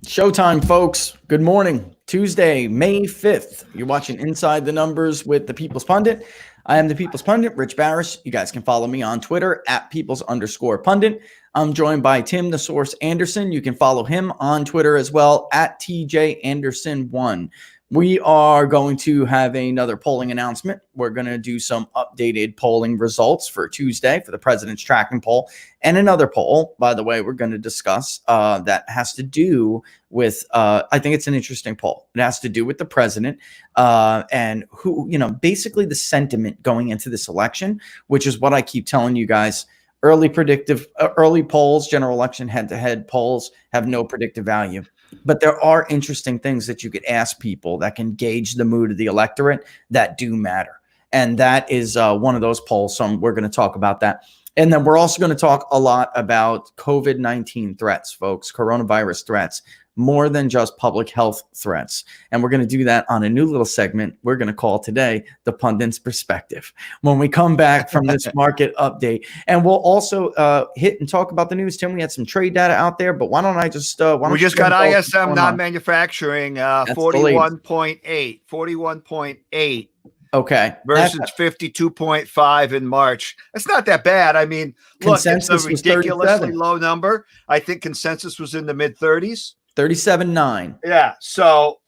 Showtime, folks. Good morning. Tuesday, May 5th. You're watching Inside the Numbers with the People's Pundit. I am the People's Pundit, Rich Barris. You guys can follow me on Twitter at Peoples_Pundit. I'm joined by Tim the Source Anderson. You can follow him on Twitter as well at TJ Anderson1. We are going to have another polling announcement. We're going to do some updated polling results for Tuesday for the president's tracking poll, and another poll, by the way, we're going to discuss that has to do with, I think it's an interesting poll. It has to do with the president and who, basically the sentiment going into this election, which is what I keep telling you guys. Early polls, general election head-to-head polls have no predictive value. But there are interesting things that you could ask people that can gauge the mood of the electorate that do matter. And that is one of those polls. So we're going to talk about that. And then we're also going to talk a lot about COVID-19 threats, folks, coronavirus threats, more than just public health threats. And we're going to do that on a new little segment we're going to call today The Pundit's Perspective when we come back from this market update. And we'll also hit and talk about the news. Tim, we had some trade data out there, but why don't I just we just got ISM non-manufacturing 41.8 41.8 okay versus 52.5 in March. That's not that bad. I mean, look, it's a ridiculously low number. I think consensus was in the mid-30s. 37.9. Yeah. So,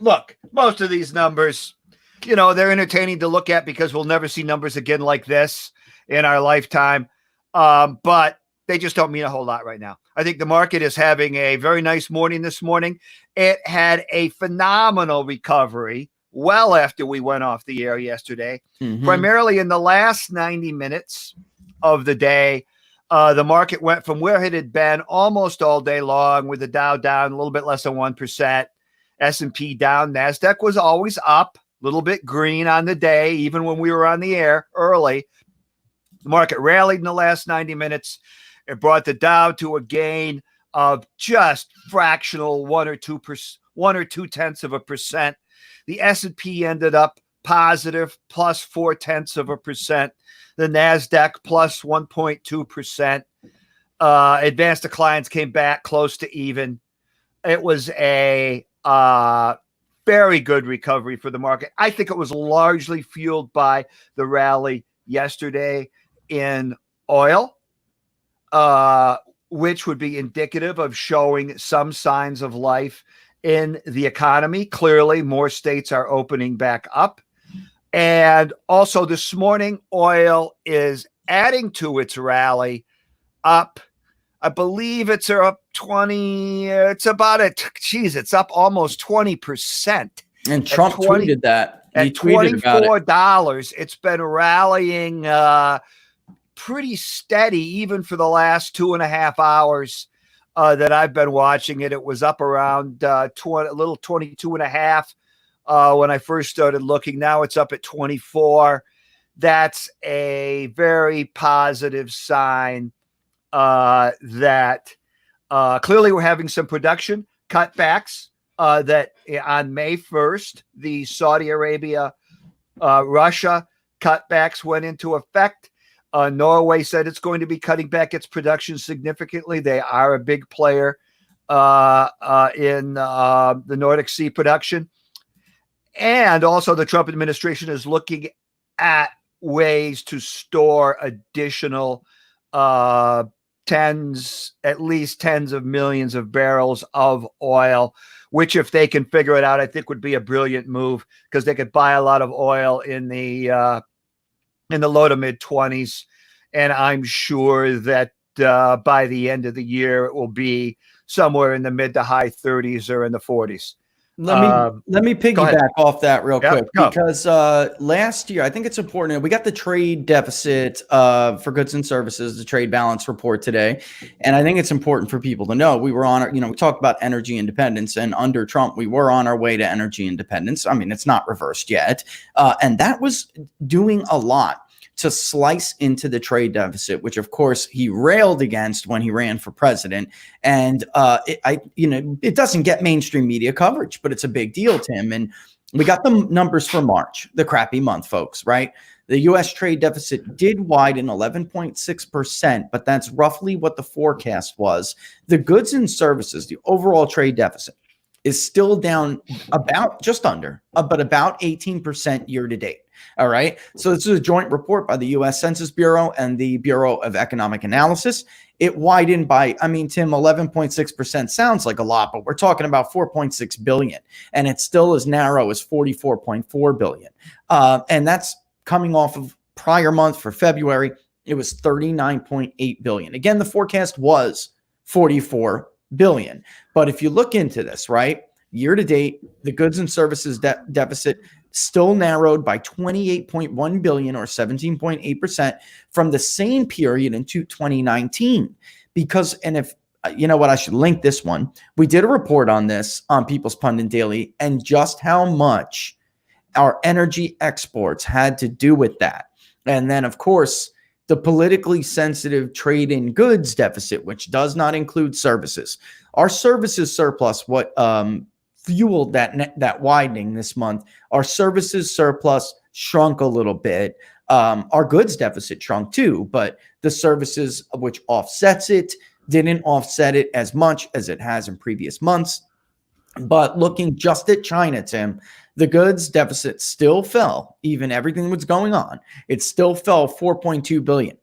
look, most of these numbers, they're entertaining to look at because we'll never see numbers again like this in our lifetime. But they just don't mean a whole lot right now. I think the market is having a very nice morning this morning. It had a phenomenal recovery well after we went off the air yesterday, primarily in the last 90 minutes of the day. The market went from where it had been almost all day long, with the Dow down a little bit less than 1%, S&P down, NASDAQ was always up, a little bit green on the day, even when we were on the air early. The market rallied in the last 90 minutes. It brought the Dow to a gain of just fractional 1 or 2/10%. The S&P ended up positive plus 0.4%. The NASDAQ plus 1.2%. Advanced declines came back close to even. It was a very good recovery for the market. I think it was largely fueled by the rally yesterday in oil, which would be indicative of showing some signs of life in the economy. Clearly, more states are opening back up. And also this morning, oil is adding to its rally up. I believe it's up 20. It's about it's up almost 20%. And Trump tweeted that. At $24, it's been rallying pretty steady, even for the last 2.5 hours that I've been watching it. It was up around a little 22.5. When I first started looking. Now it's up at 24. That's a very positive sign that clearly we're having some production cutbacks that on May 1st, the Saudi Arabia, Russia cutbacks went into effect. Norway said it's going to be cutting back its production significantly. They are a big player in the Nordic Sea production. And also the Trump administration is looking at ways to store additional at least tens of millions of barrels of oil, which if they can figure it out, I think would be a brilliant move, because they could buy a lot of oil in the low to mid 20s. And I'm sure that by the end of the year, it will be somewhere in the mid to high 30s or in the 40s. Let me piggyback off that real quick, because last year, I think it's important. We got the trade deficit for goods and services, the trade balance report today. And I think it's important for people to know we were on, we talked about energy independence, and under Trump, we were on our way to energy independence. I mean, it's not reversed yet. And that was doing a lot to slice into the trade deficit, which of course he railed against when he ran for president. And it doesn't get mainstream media coverage, but it's a big deal, Tim. And We got the numbers for March, the crappy month, folks, right? The U.S. trade deficit did widen 11.6%, but that's roughly what the forecast was. The goods and services, the overall trade deficit, is still down about just under, but about 18% year to date. All right. So this is a joint report by the U.S. Census Bureau and the Bureau of Economic Analysis. It widened by, I mean, Tim, 11.6% sounds like a lot, but we're talking about 4.6 billion, and it's still as narrow as 44.4 billion. And that's coming off of prior month for February. It was 39.8 billion. Again, the forecast was 44 billion. But if you look into this, right, year to date, the goods and services deficit still narrowed by 28.1 billion or 17.8% from the same period in 2019. Because, and if you know what, I should link this one. We did a report on this on People's Pundit Daily and just how much our energy exports had to do with that. And then, of course, the politically sensitive trade in goods deficit, which does not include services. Our services surplus, what fueled that widening this month, our services surplus shrunk a little bit. Our goods deficit shrunk too, but the services, which offsets it, didn't offset it as much as it has in previous months. But looking just at China, Tim, the goods deficit still fell, even everything was going on. It still fell 4.2 billion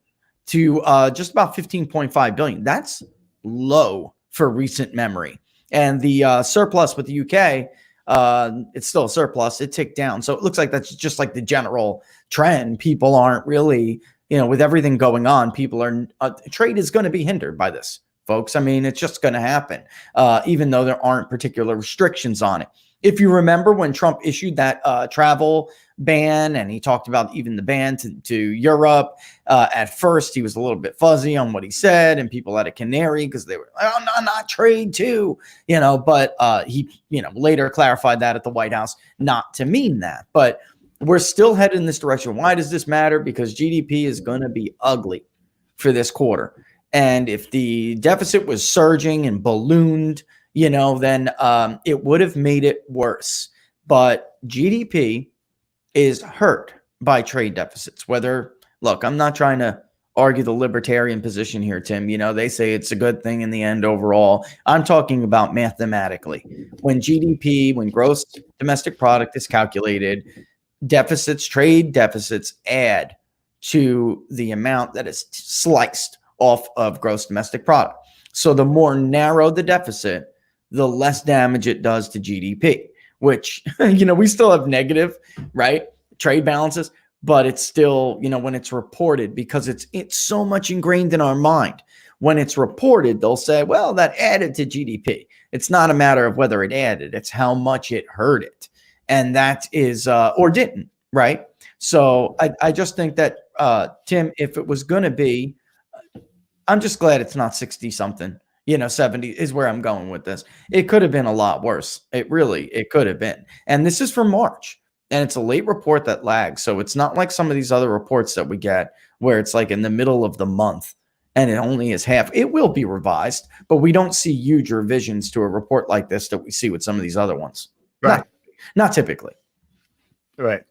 to just about 15.5 billion. That's low for recent memory. And the surplus with the UK, it's still a surplus. It ticked down. So it looks like that's just like the general trend. People aren't really, with everything going on, people are, trade is going to be hindered by this, folks. I mean, it's just going to happen, even though there aren't particular restrictions on it. If you remember when Trump issued that travel ban, and he talked about even the ban to Europe, at first he was a little bit fuzzy on what he said, and people had a canary because they were, oh, no, not trade too, but he, later clarified that at the White House not to mean that. But we're still headed in this direction. Why does this matter? Because GDP is going to be ugly for this quarter. And if the deficit was surging and ballooned, then it would have made it worse. But GDP is hurt by trade deficits. Look, I'm not trying to argue the libertarian position here, Tim. They say it's a good thing in the end overall. I'm talking about mathematically. When GDP, when gross domestic product is calculated, trade deficits add to the amount that is sliced off of gross domestic product. So the more narrow the deficit, the less damage it does to GDP, which, we still have negative, right, trade balances, but it's still, when it's reported, because it's so much ingrained in our mind. When it's reported, they'll say, well, that added to GDP. It's not a matter of whether it added, it's how much it hurt it. And that is, or didn't, right? So I just think that, Tim, if it was going to be, I'm just glad it's not 60 something. 70 is where I'm going with this. It could have been a lot worse. It could have been. And this is from March, and it's a late report that lags. So it's not like some of these other reports that we get where it's like in the middle of the month and it only is half. It will be revised, but we don't see huge revisions to a report like this that we see with some of these other ones. Right. Not typically. Right.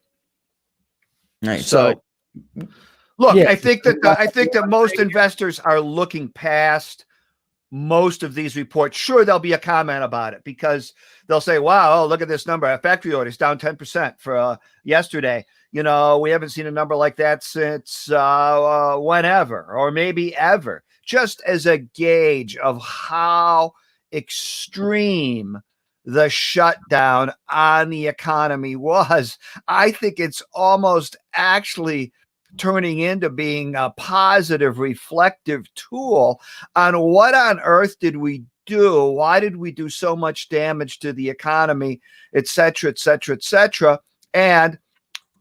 Right. So look, yeah. I think that most investors are looking past most of these reports. Sure, there'll be a comment about it because they'll say, wow, look at this number. Factory orders down 10% for yesterday. We haven't seen a number like that since whenever, or maybe ever, just as a gauge of how extreme the shutdown on the economy was. I think it's almost actually turning into being a positive, reflective tool on what on earth did we do? Why did we do so much damage to the economy, et cetera, et cetera, et cetera? And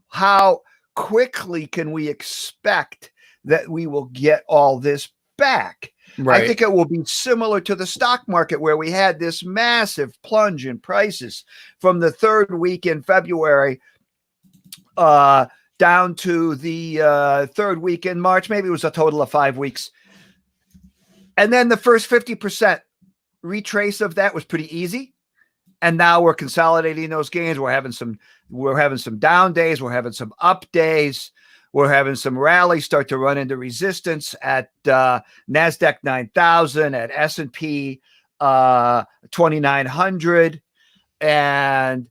how quickly can we expect that we will get all this back? Right. I think it will be similar to the stock market, where we had this massive plunge in prices from the third week in February, down to the third week in March. Maybe it was a total of 5 weeks. And then the first 50% retrace of that was pretty easy. And now we're consolidating those gains. We're having some down days. We're having some up days. We're having some rallies start to run into resistance at NASDAQ 9,000, at S&P 2,900. And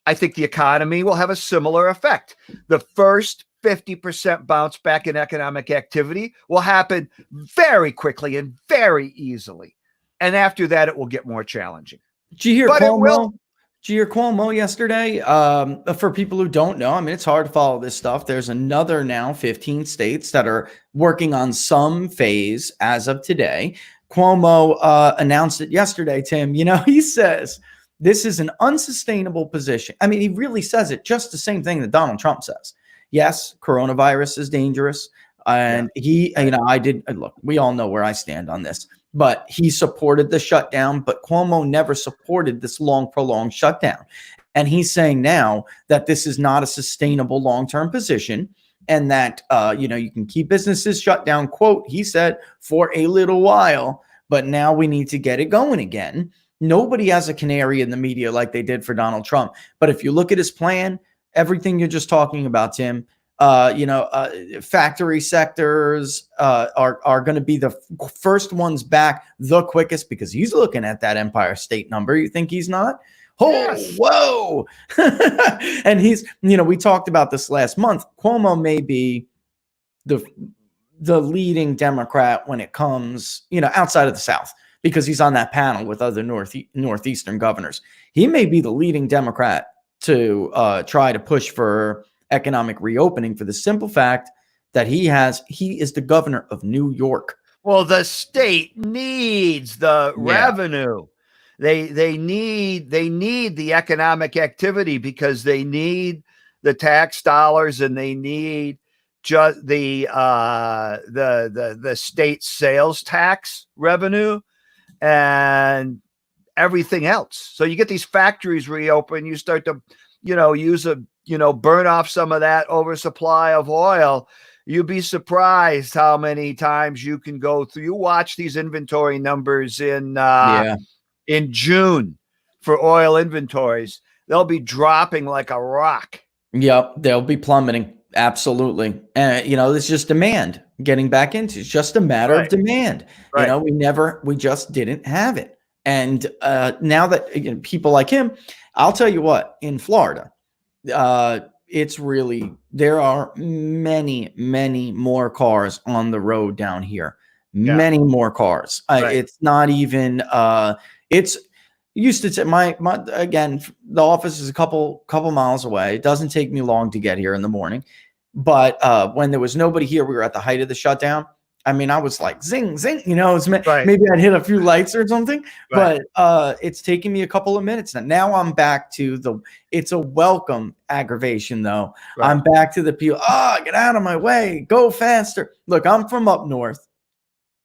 I think the economy will have a similar effect. The first 50% bounce back in economic activity will happen very quickly and very easily. And after that, it will get more challenging. Did you hear But it will. Did you hear Cuomo yesterday? For people who don't know, I mean, it's hard to follow this stuff. There's another now 15 states that are working on some phase as of today. Cuomo announced it yesterday, Tim. You know, he says this is an unsustainable position. I mean, he really says it just the same thing that Donald Trump says. Yes, coronavirus is dangerous. And look, we all know where I stand on this. But he supported the shutdown, but Cuomo never supported this long, prolonged shutdown. And he's saying now that this is not a sustainable long-term position and that, you can keep businesses shut down, quote, he said, for a little while, but now we need to get it going again. Nobody has a canary in the media like they did for Donald Trump. But if you look at his plan, everything you're just talking about, Tim, factory sectors are going to be the first ones back the quickest because he's looking at that Empire State number. You think he's not? Oh, yes. Whoa. And he's, we talked about this last month. Cuomo may be the leading Democrat when it comes, outside of the South, because he's on that panel with other Northeastern governors. He may be the leading Democrat to try to push for economic reopening for the simple fact that he is the governor of New York. Well, the state needs the revenue. They need the economic activity because they need the tax dollars and they need just the state sales tax revenue and everything else. So you get these factories reopen, you start to burn off some of that oversupply of oil. You'd be surprised how many times you can go through. You watch these inventory numbers in June for oil inventories. They'll be dropping like a rock. Yep, they'll be plummeting. Absolutely. And, it's just demand getting back into. It's just a matter of demand. Right. We just didn't have it. And now that people like him, I'll tell you what, in Florida, it's really, there are many, many more cars on the road down here. Many more cars. It's not even, it's used to take again, the office is a couple miles away. It doesn't take me long to get here in the morning. But when there was nobody here, we were at the height of the shutdown. I mean, I was like, zing, zing, maybe I'd hit a few lights or something, but it's taking me a couple of minutes. Now I'm back to it's a welcome aggravation though. Right. I'm back to the people, get out of my way, go faster. Look, I'm from up north.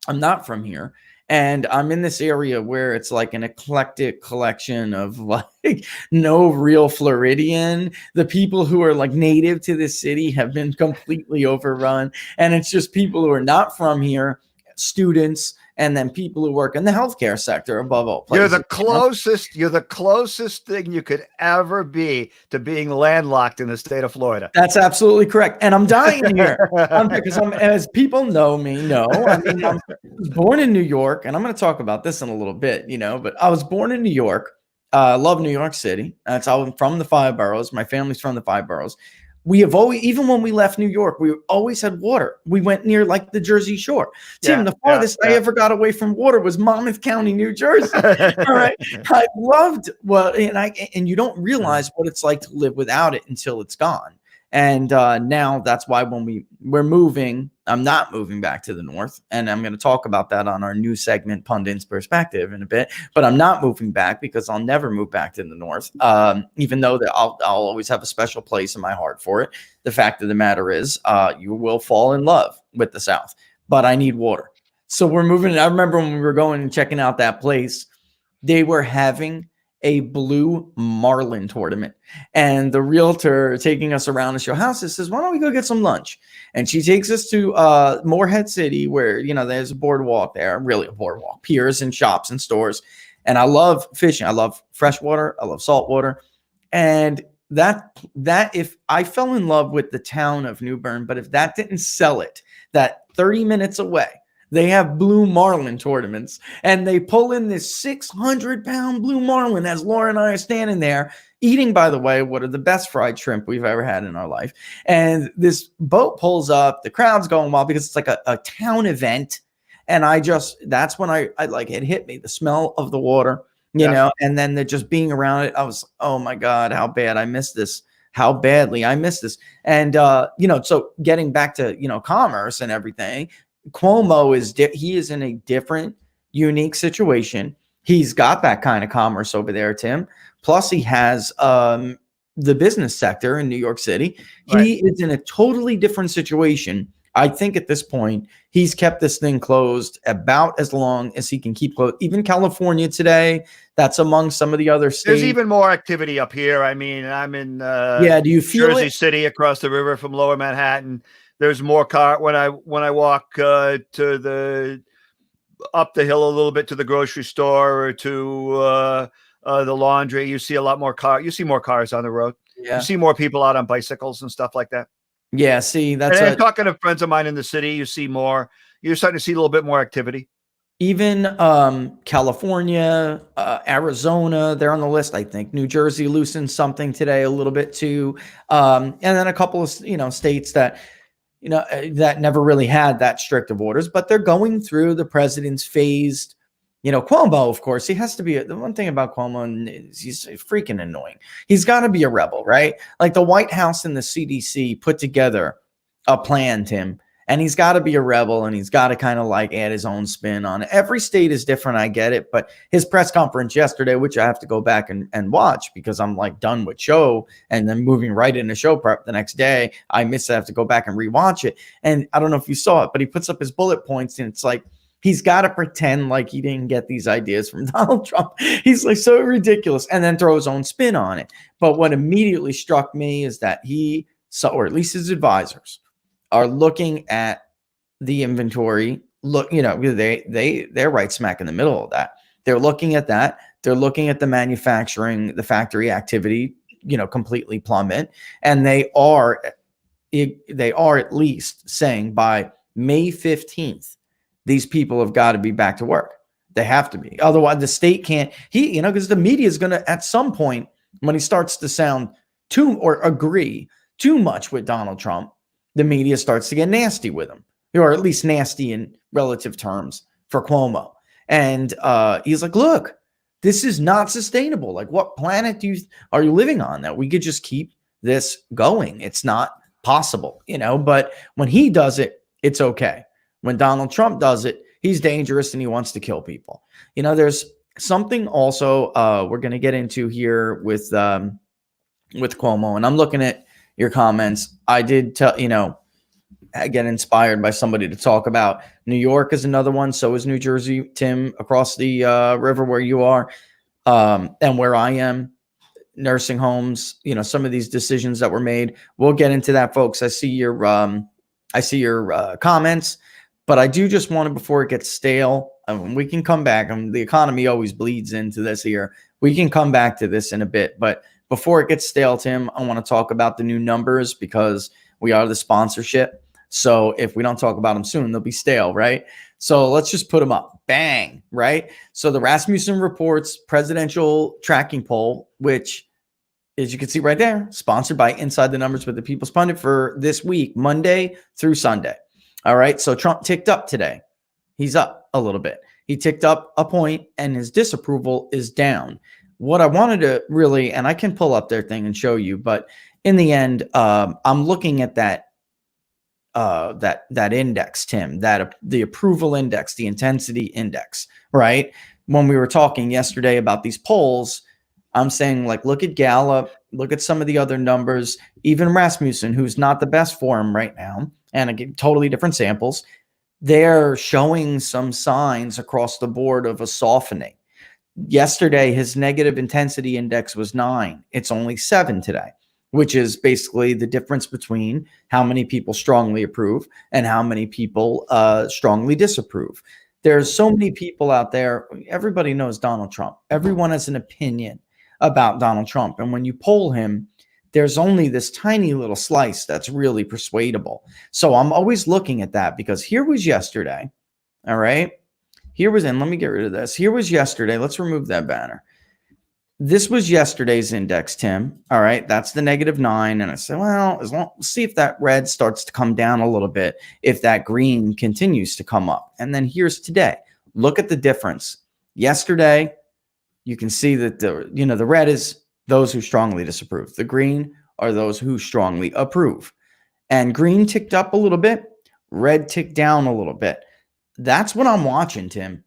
I'm not from here. And I'm in this area where it's like an eclectic collection of like no real Floridian. The people who are like native to this city have been completely overrun. And it's just people who are not from here, students, and then people who work in the healthcare sector above all places. You're the closest thing you could ever be to being landlocked in the state of Florida. That's absolutely correct. And I'm dying here because as people know me, I was born in New York, and I'm going to talk about this in a little bit, but I was born in New York. I love New York City. I'm from the 5 boroughs. My family's from the 5 boroughs. We have always, even when we left New York, we always had water. We went near like the Jersey Shore. Tim, the farthest I ever got away from water was Monmouth County, New Jersey. All right. I loved and you don't realize what it's like to live without it until it's gone. And now that's why when we're moving, I'm not moving back to the north. And I'm going to talk about that on our new segment, Pundit's Perspective, in a bit. But I'm not moving back because I'll never move back to the north, even though I'll always have a special place in my heart for it. The fact of the matter is you will fall in love with the South. But I need water. So we're moving. I remember when we were going and checking out that place, they were having a blue marlin tournament, and the realtor taking us around to show houses says, why don't we go get some lunch? And she takes us to Morehead City, where there's a boardwalk there, really a boardwalk, piers and shops and stores. And I love fishing. I love freshwater. I love saltwater. And that if I fell in love with the town of New Bern, but if that didn't sell it, that 30 minutes away, they have blue marlin tournaments, and they pull in this 600-pound blue marlin as Laura and I are standing there eating, by the way, what are the best fried shrimp we've ever had in our life. And this boat pulls up, the crowd's going wild because it's like a town event. And that's when I like, it hit me, the smell of the water, you know, and then the just being around it. I was, oh my God, how bad I missed this, how badly I missed this. And, you know, so getting back to, you know, commerce and everything, Cuomo he is in a different, unique situation. He's got that kind of commerce over there, Tim. Plus he has, the business sector in New York City. Right. He is in a totally different situation. I think at this point, he's kept this thing closed about as long as he can keep closed. Even California today, that's among some of the other states. There's even more activity up here. I mean, I'm in do you feel Jersey City, across the river from Lower Manhattan. There's more when I walk up the hill a little bit to the grocery store or to the laundry. You see a lot more cars. You see more cars on the road. Yeah. You see more people out on bicycles and stuff like that. Yeah, see, and talking to friends of mine in the city, you see more. You're starting to see a little bit more activity. Even California, Arizona, they're on the list, I think. New Jersey loosened something today a little bit too. And then a couple of, you know, states that, you know, that never really had that strict of orders, but they're going through the president's phased. You know, Cuomo, of course, he has to be. The one thing about Cuomo is he's freaking annoying. He's got to be a rebel, right? Like the White House and the CDC put together a plan, Tim, and he's got to be a rebel, and he's got to kind of like add his own spin on it. Every state is different. I get it. But his press conference yesterday, which I have to go back and watch because I'm like done with show and then moving right into show prep the next day. I have to go back and rewatch it. And I don't know if you saw it, but he puts up his bullet points and it's like, he's got to pretend like he didn't get these ideas from Donald Trump. He's like so ridiculous and then throw his own spin on it. But what immediately struck me is that or at least his advisors, are looking at the inventory. Look, you know, they're right smack in the middle of that. They're looking at that. They're looking at the manufacturing, the factory activity, you know, completely plummet. And they are at least saying by May 15th, these people have got to be back to work. They have to be. Otherwise, the state can't. You know, because the media is going to, at some point, when he starts to sound agree too much with Donald Trump, the media starts to get nasty with him, or at least nasty in relative terms for Cuomo. And he's like, look, this is not sustainable. Like, what planet are you living on that we could just keep this going? It's not possible, you know, but when he does it, it's okay. When Donald Trump does it, he's dangerous and he wants to kill people. You know, there's something also we're going to get into here with Cuomo, and I'm looking at your comments. I did tell, you know, I get inspired by somebody to talk about New York is another one. So is New Jersey, Tim, across the river where you are and where I am. Nursing homes, you know, some of these decisions that were made. We'll get into that, folks. I see your comments. But I do just want to, before it gets stale, we can come back. The economy always bleeds into this here. We can come back to this in a bit. But before it gets stale, Tim, I want to talk about the new numbers because we are the sponsorship. So if we don't talk about them soon, they'll be stale, right? So let's just put them up. Bang, right? So the Rasmussen Reports presidential tracking poll, which, as you can see right there, sponsored by Inside the Numbers with the People's Pundit for this week, Monday through Sunday. All right. So Trump ticked up today. He's up a little bit. He ticked up a point and his disapproval is down. What I wanted to really, and I can pull up their thing and show you, but in the end, I'm looking at that index, Tim, the approval index, the intensity index, right? When we were talking yesterday about these polls, I'm saying, like, look at Gallup, look at some of the other numbers, even Rasmussen, who's not the best for him right now, and again, totally different samples. They're showing some signs across the board of a softening. Yesterday, his negative intensity index was 9. It's only 7 today, which is basically the difference between how many people strongly approve and how many people strongly disapprove. There's so many people out there. Everybody knows Donald Trump. Everyone has an opinion about Donald Trump. And when you poll him, there's only this tiny little slice that's really persuadable. So I'm always looking at that, because here was yesterday. All right. And let me get rid of this. Here was yesterday. Let's remove that banner. This was yesterday's index, Tim. All right. That's the -9. And I said, well, we'll see if that red starts to come down a little bit, if that green continues to come up. And then here's today. Look at the difference. Yesterday, you can see that the red is those who strongly disapprove. The green are those who strongly approve. And green ticked up a little bit. Red ticked down a little bit. That's what I'm watching, Tim.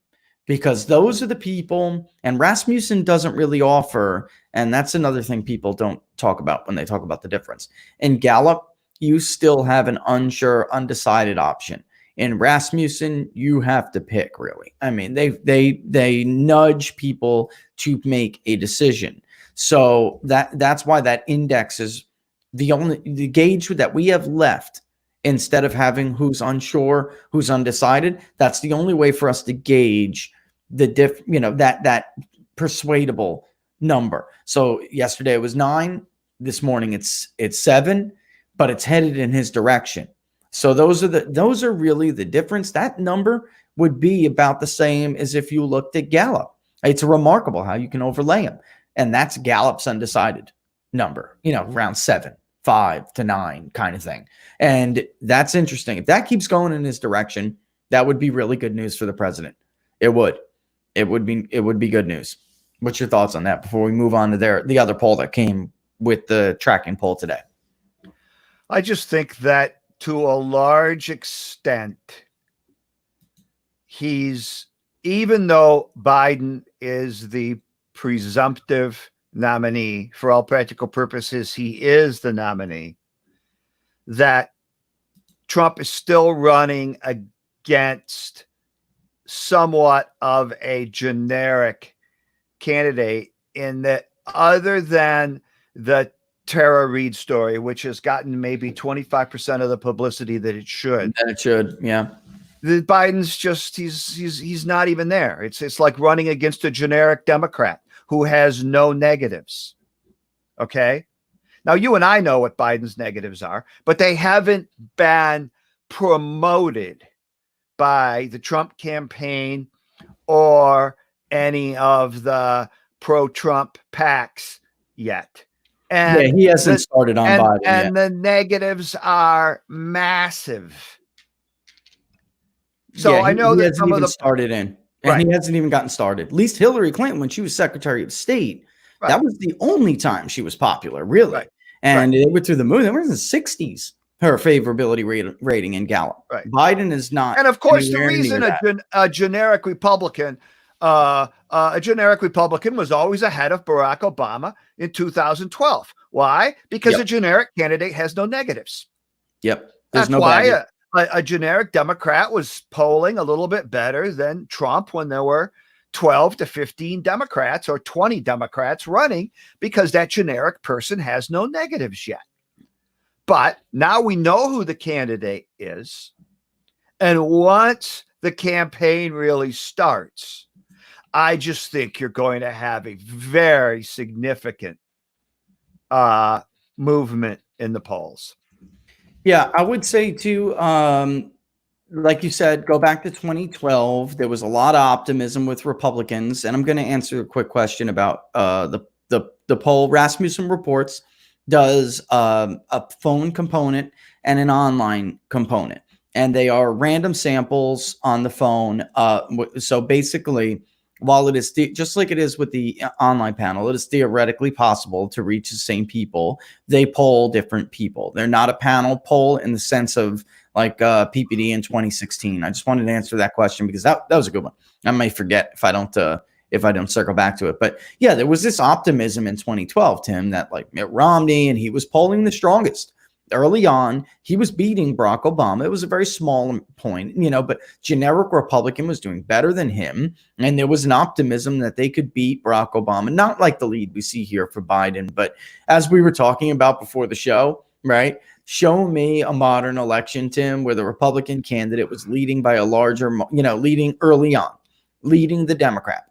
Because those are the people, and Rasmussen doesn't really offer, and that's another thing people don't talk about when they talk about the difference. In Gallup, you still have an unsure, undecided option. In Rasmussen, you have to pick, really. I mean, they nudge people to make a decision. So that's why that index is the gauge that we have left. Instead of having who's unsure, who's undecided, that's the only way for us to gauge that persuadable number. So yesterday it was 9. This morning it's 7, but it's headed in his direction. So those are really the difference. That number would be about the same as if you looked at Gallup. It's remarkable how you can overlay them, and that's Gallup's undecided number. Around 7. 5 to 9 kind of thing. And that's interesting. If that keeps going in his direction, that would be really good news for the president. It would be good news. What's your thoughts on that before we move on to the other poll that came with the tracking poll today? I just think that to a large extent, even though Biden is the presumptive nominee, for all practical purposes, he is the nominee, that Trump is still running against somewhat of a generic candidate, in that other than the Tara Reade story, which has gotten maybe 25% of the publicity that it should. Yeah. Biden's just, he's not even there. It's like running against a generic Democrat who has no negatives. Okay. Now you and I know what Biden's negatives are, but they haven't been promoted by the Trump campaign or any of the pro-Trump PACs yet. And he hasn't started on Biden yet. And the negatives are massive. So I know that some of the started in. And he hasn't even gotten started. At least Hillary Clinton, when she was Secretary of State, that was the only time she was popular, really. And they were through the moon. They were in the 60s, her favorability rating in Gallup. Biden is not. And of course, the reason a generic Republican was always ahead of Barack Obama in 2012. Why? Because a generic candidate has no negatives. That's why a generic Democrat was polling a little bit better than Trump when there were 12 to 15 Democrats or 20 Democrats running, because that generic person has no negatives yet. But now we know who the candidate is. And once the campaign really starts, I just think you're going to have a very significant movement in the polls. Yeah, I would say too, like you said, go back to 2012. There was a lot of optimism with Republicans, and I'm going to answer a quick question about the poll. Rasmussen reports does a phone component and an online component, and they are random samples on the phone. So basically, while it is just like it is with the online panel, it is theoretically possible to reach the same people. They poll different people. They're not a panel poll in the sense of like PPD in 2016. I just wanted to answer that question because that was a good one. I may forget if I don't circle back to it. But yeah, there was this optimism in 2012, Tim, that like Mitt Romney, and he was polling the strongest. Early on, he was beating Barack Obama. It was a very small point, but generic Republican was doing better than him. And there was an optimism that they could beat Barack Obama, not like the lead we see here for Biden. But as we were talking about before the show, right, Show me a modern election, Tim, where the Republican candidate was leading by a larger, leading early on, leading the Democrat.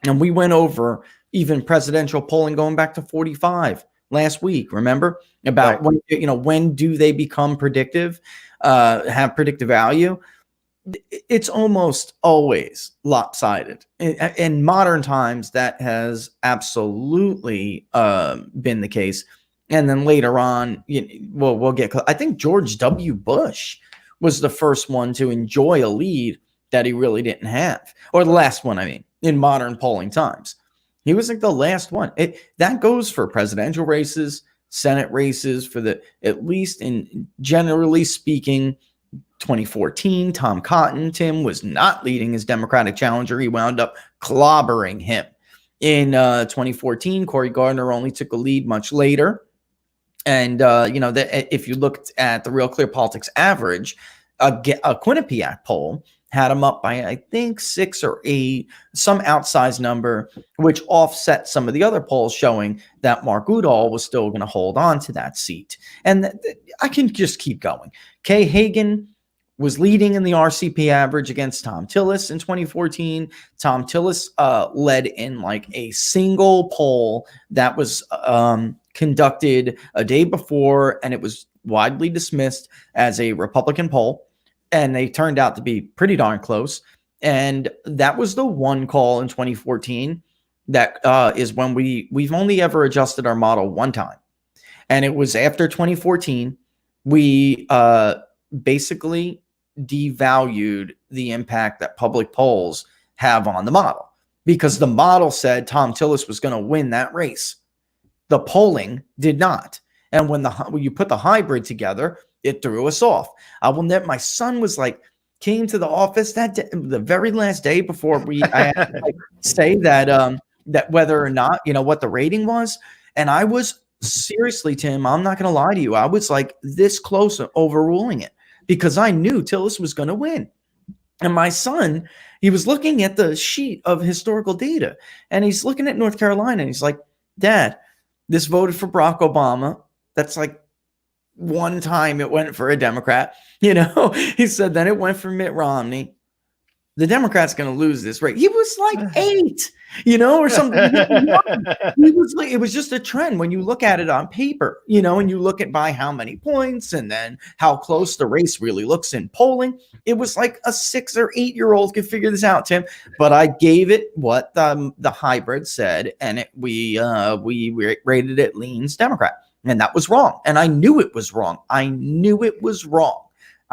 And we went over even presidential polling going back to 45 last week, remember? About when do they become predictive, have predictive value? It's almost always lopsided. In modern times, that has absolutely been the case. And then later on, we'll get. I think George W. Bush was the first one to enjoy a lead that he really didn't have, or the last one. I mean, in modern polling times, he was like the last one. That goes for presidential races, Senate races, for at least in generally speaking. 2014, Tom Cotton, Tim, was not leading his Democratic challenger. He wound up clobbering him. In 2014, Cory Gardner only took a lead much later. And, if you looked at the Real Clear Politics average, a Quinnipiac poll had him up by, I think, 6 or 8, some outsized number, which offset some of the other polls showing that Mark Udall was still going to hold on to that seat. And I can just keep going. Kay Hagan was leading in the RCP average against Tom Tillis in 2014. Tom Tillis led in like a single poll that was conducted a day before, and it was widely dismissed as a Republican poll, and they turned out to be pretty darn close. And that was the one call in 2014 that is when we've only ever adjusted our model one time, and it was after 2014. We basically devalued the impact that public polls have on the model, because the model said Tom Tillis was going to win that race. The polling did not. And when you put the hybrid together, it threw us off. My son was came to the office that day, the very last day before I had to say that whether or not, what the rating was. And I was seriously, Tim, I'm not going to lie to you. I was this close to overruling it, because I knew Tillis was going to win. And my son, he was looking at the sheet of historical data, and he's looking at North Carolina, and he's like, Dad, this voted for Barack Obama. That's one time it went for a Democrat. He said, then it went for Mitt Romney. The Democrat's going to lose this race. He was 8, or something. It was just a trend when you look at it on paper, and you look at by how many points and then how close the race really looks in polling. It was like a 6 or 8-year-old could figure this out, Tim. But I gave it what the hybrid said, and we rated it leans Democrat, and that was wrong. And I knew it was wrong.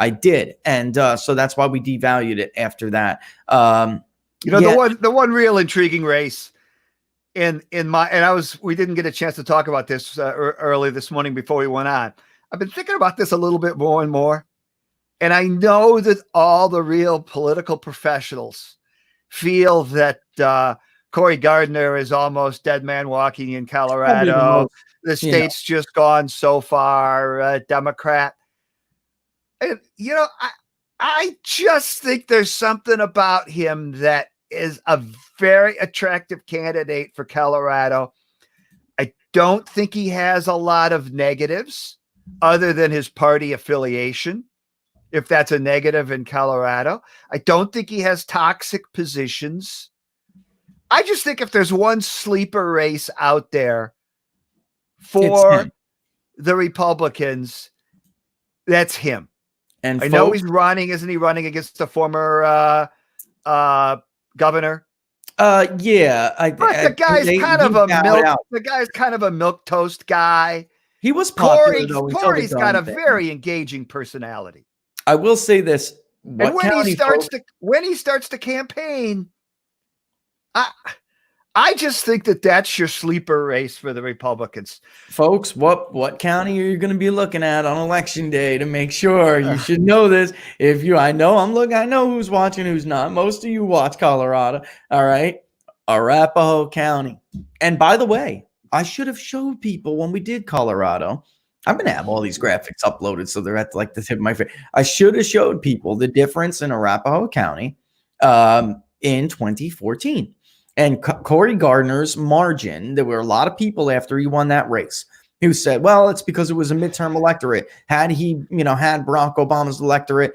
I did. And so that's why we devalued it after that. The one real intriguing race we didn't get a chance to talk about this early this morning before we went on. I've been thinking about this a little bit more and more. And I know that all the real political professionals feel that Cory Gardner is almost dead man walking in Colorado. The state's just gone so far Democrat. And, I just think there's something about him that is a very attractive candidate for Colorado. I don't think he has a lot of negatives other than his party affiliation, if that's a negative in Colorado. I don't think he has toxic positions. I just think if there's one sleeper race out there for the Republicans, that's him. And I know he's running, isn't he? Running against the former governor. But the guy's kind of a milk toast guy. He was popular. Cory's got a very engaging personality. I will say this: when he starts to campaign, I just think that's your sleeper race for the Republicans. Folks, what county are you going to be looking at on election day to make sure? You should know this. I know who's watching, who's not. Most of you watch Colorado. All right. Arapahoe County. And by the way, I should have showed people when we did Colorado. I'm going to have all these graphics uploaded so they're at the tip of my face. I should have showed people the difference in Arapahoe County in 2014. And Cory Gardner's margin, there were a lot of people after he won that race who said, well, it's because it was a midterm electorate. Had he, had Barack Obama's electorate,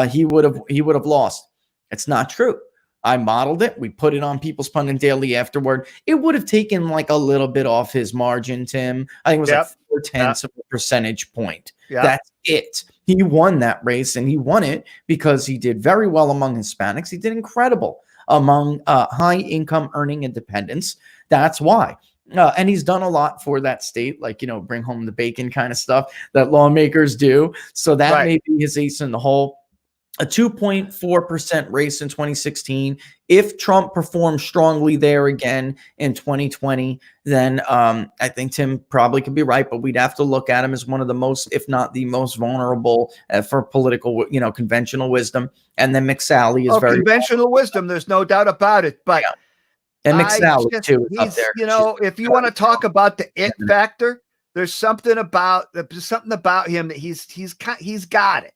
he would have lost. It's not true. I modeled it. We put it on People's Pundit Daily afterward. It would have taken like a little bit off his margin, Tim. I think it was like 0.4 of a percentage point. That's it. He won that race, and he won it because he did very well among Hispanics. He did incredible among high income earning independents. That's why. And he's done a lot for that state, like, bring home the bacon kind of stuff that lawmakers do. So that may be his ace in the hole. A 2.4% race in 2016. If Trump performs strongly there again in 2020, then I think Tim probably could be right, but we'd have to look at him as one of the most, if not the most vulnerable for political, conventional wisdom. And then McSally is very conventional wisdom. There's no doubt about it. But and McSally too is up there. If you want to talk about the it factor, there's something about him that he's got it.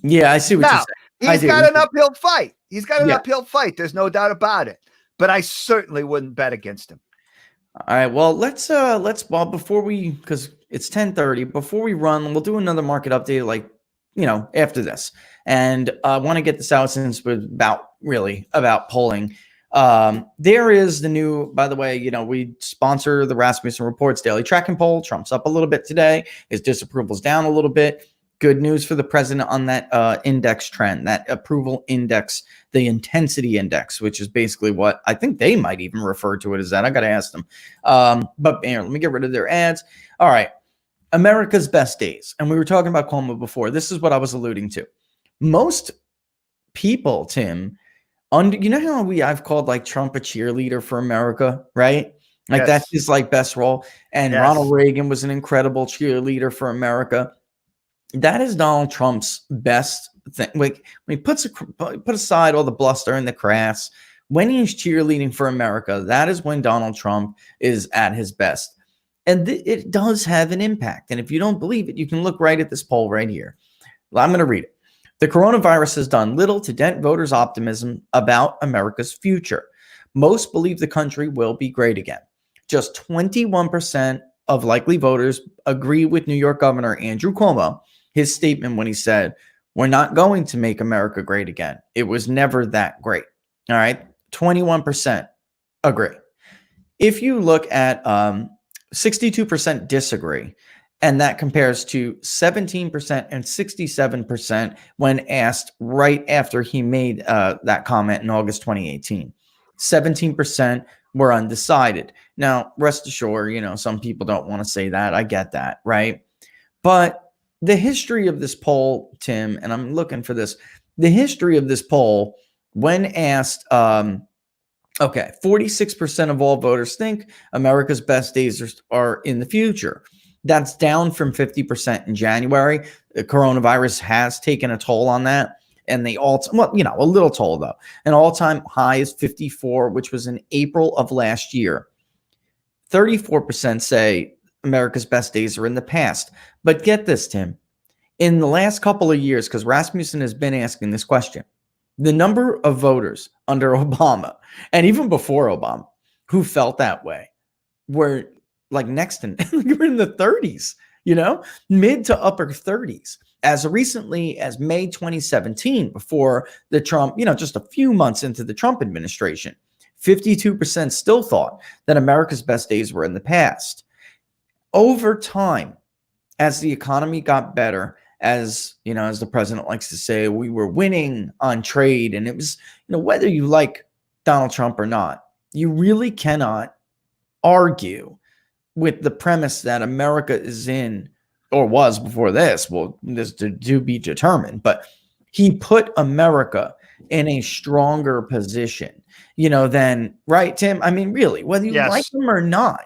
Yeah, I see what you're saying. He's got an uphill fight. He's got an uphill fight. There's no doubt about it. But I certainly wouldn't bet against him. All right. Well, let's before we, because it's 10:30, before we run, we'll do another market update after this. And I want to get this out since we're about polling. There is the new, by the way, we sponsor the Rasmussen Reports Daily Tracking Poll. Trump's up a little bit today. His disapproval's down a little bit. Good news for the president on that index trend, that approval index, the intensity index, which is basically what I think they might even refer to it as that. I got to ask them. But let me get rid of their ads. All right. America's best days. And we were talking about Cuomo before. This is what I was alluding to. Most people, Tim, how I've called like Trump a cheerleader for America, right? Like that's his best role. And Ronald Reagan was an incredible cheerleader for America. That is Donald Trump's best thing. Like when he put aside all the bluster and the crass, when he's cheerleading for America, that is when Donald Trump is at his best. And it does have an impact. And if you don't believe it, you can look right at this poll right here. I'm going to read it. The coronavirus has done little to dent voters' optimism about America's future. Most believe the country will be great again. Just 21% of likely voters agree with New York Governor Andrew Cuomo, his statement when he said, "We're not going to make America great again. It was never that great." All right. 21% agree. If you look at 62% disagree, and that compares to 17% and 67% when asked right after he made that comment in August 2018. 17% were undecided. Now, rest assured, some people don't want to say that. I get that, right? But the history of this poll, Tim, and I'm looking for this, the history of this poll, when asked, 46% of all voters think America's best days are in the future. That's down from 50% in January. The coronavirus has taken a toll on that. And a little toll though. An all-time high is 54, which was in April of last year. 34% say America's best days are in the past. But get this, Tim. In the last couple of years, because Rasmussen has been asking this question, the number of voters under Obama, and even before Obama, who felt that way, were like next in, we're in the 30s, mid to upper 30s. As recently as May 2017, before the Trump, just a few months into the Trump administration, 52% still thought that America's best days were in the past. Over time, as the economy got better, as the president likes to say, we were winning on trade. And it was, whether you like Donald Trump or not, you really cannot argue with the premise that America is in, or was before this, well, this to be determined, but he put America in a stronger position, than, right, Tim? I mean, really, whether you like him or not,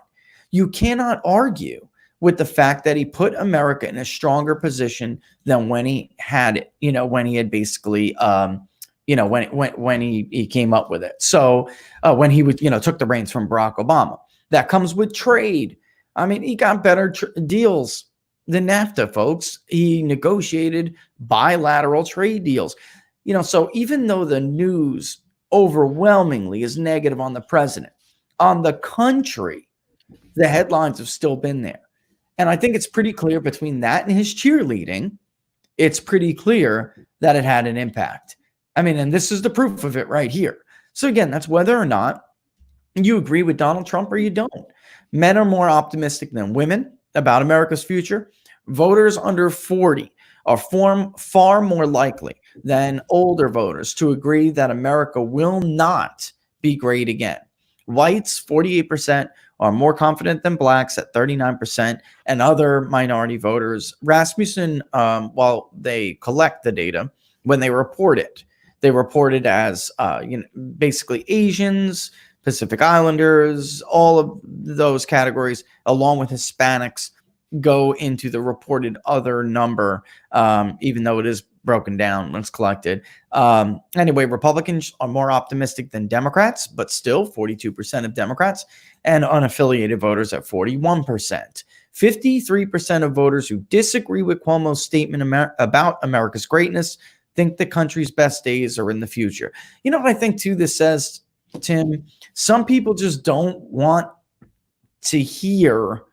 you cannot argue with the fact that he put America in a stronger position than when he had it, when he had basically, when he came up with it. So when he was, took the reins from Barack Obama, that comes with trade. I mean, he got better deals than NAFTA, folks. He negotiated bilateral trade deals. So even though the news overwhelmingly is negative on the president, on the country, the headlines have still been there. And I think it's pretty clear between that and his cheerleading, it's pretty clear that it had an impact. I mean, and this is the proof of it right here. So again, that's whether or not you agree with Donald Trump or you don't. Men are more optimistic than women about America's future. Voters under 40 are far more likely than older voters to agree that America will not be great again. Whites, 48%, are more confident than blacks at 39%, and other minority voters. Rasmussen, while they collect the data, when they report it as basically Asians, Pacific Islanders, all of those categories, along with Hispanics, go into the reported other number, even though it is broken down when it's collected. Anyway, Republicans are more optimistic than Democrats, but still 42% of Democrats, and unaffiliated voters at 41%. 53% of voters who disagree with Cuomo's statement about America's greatness think the country's best days are in the future. You know what I think too this says, Tim? Some people just don't want to hear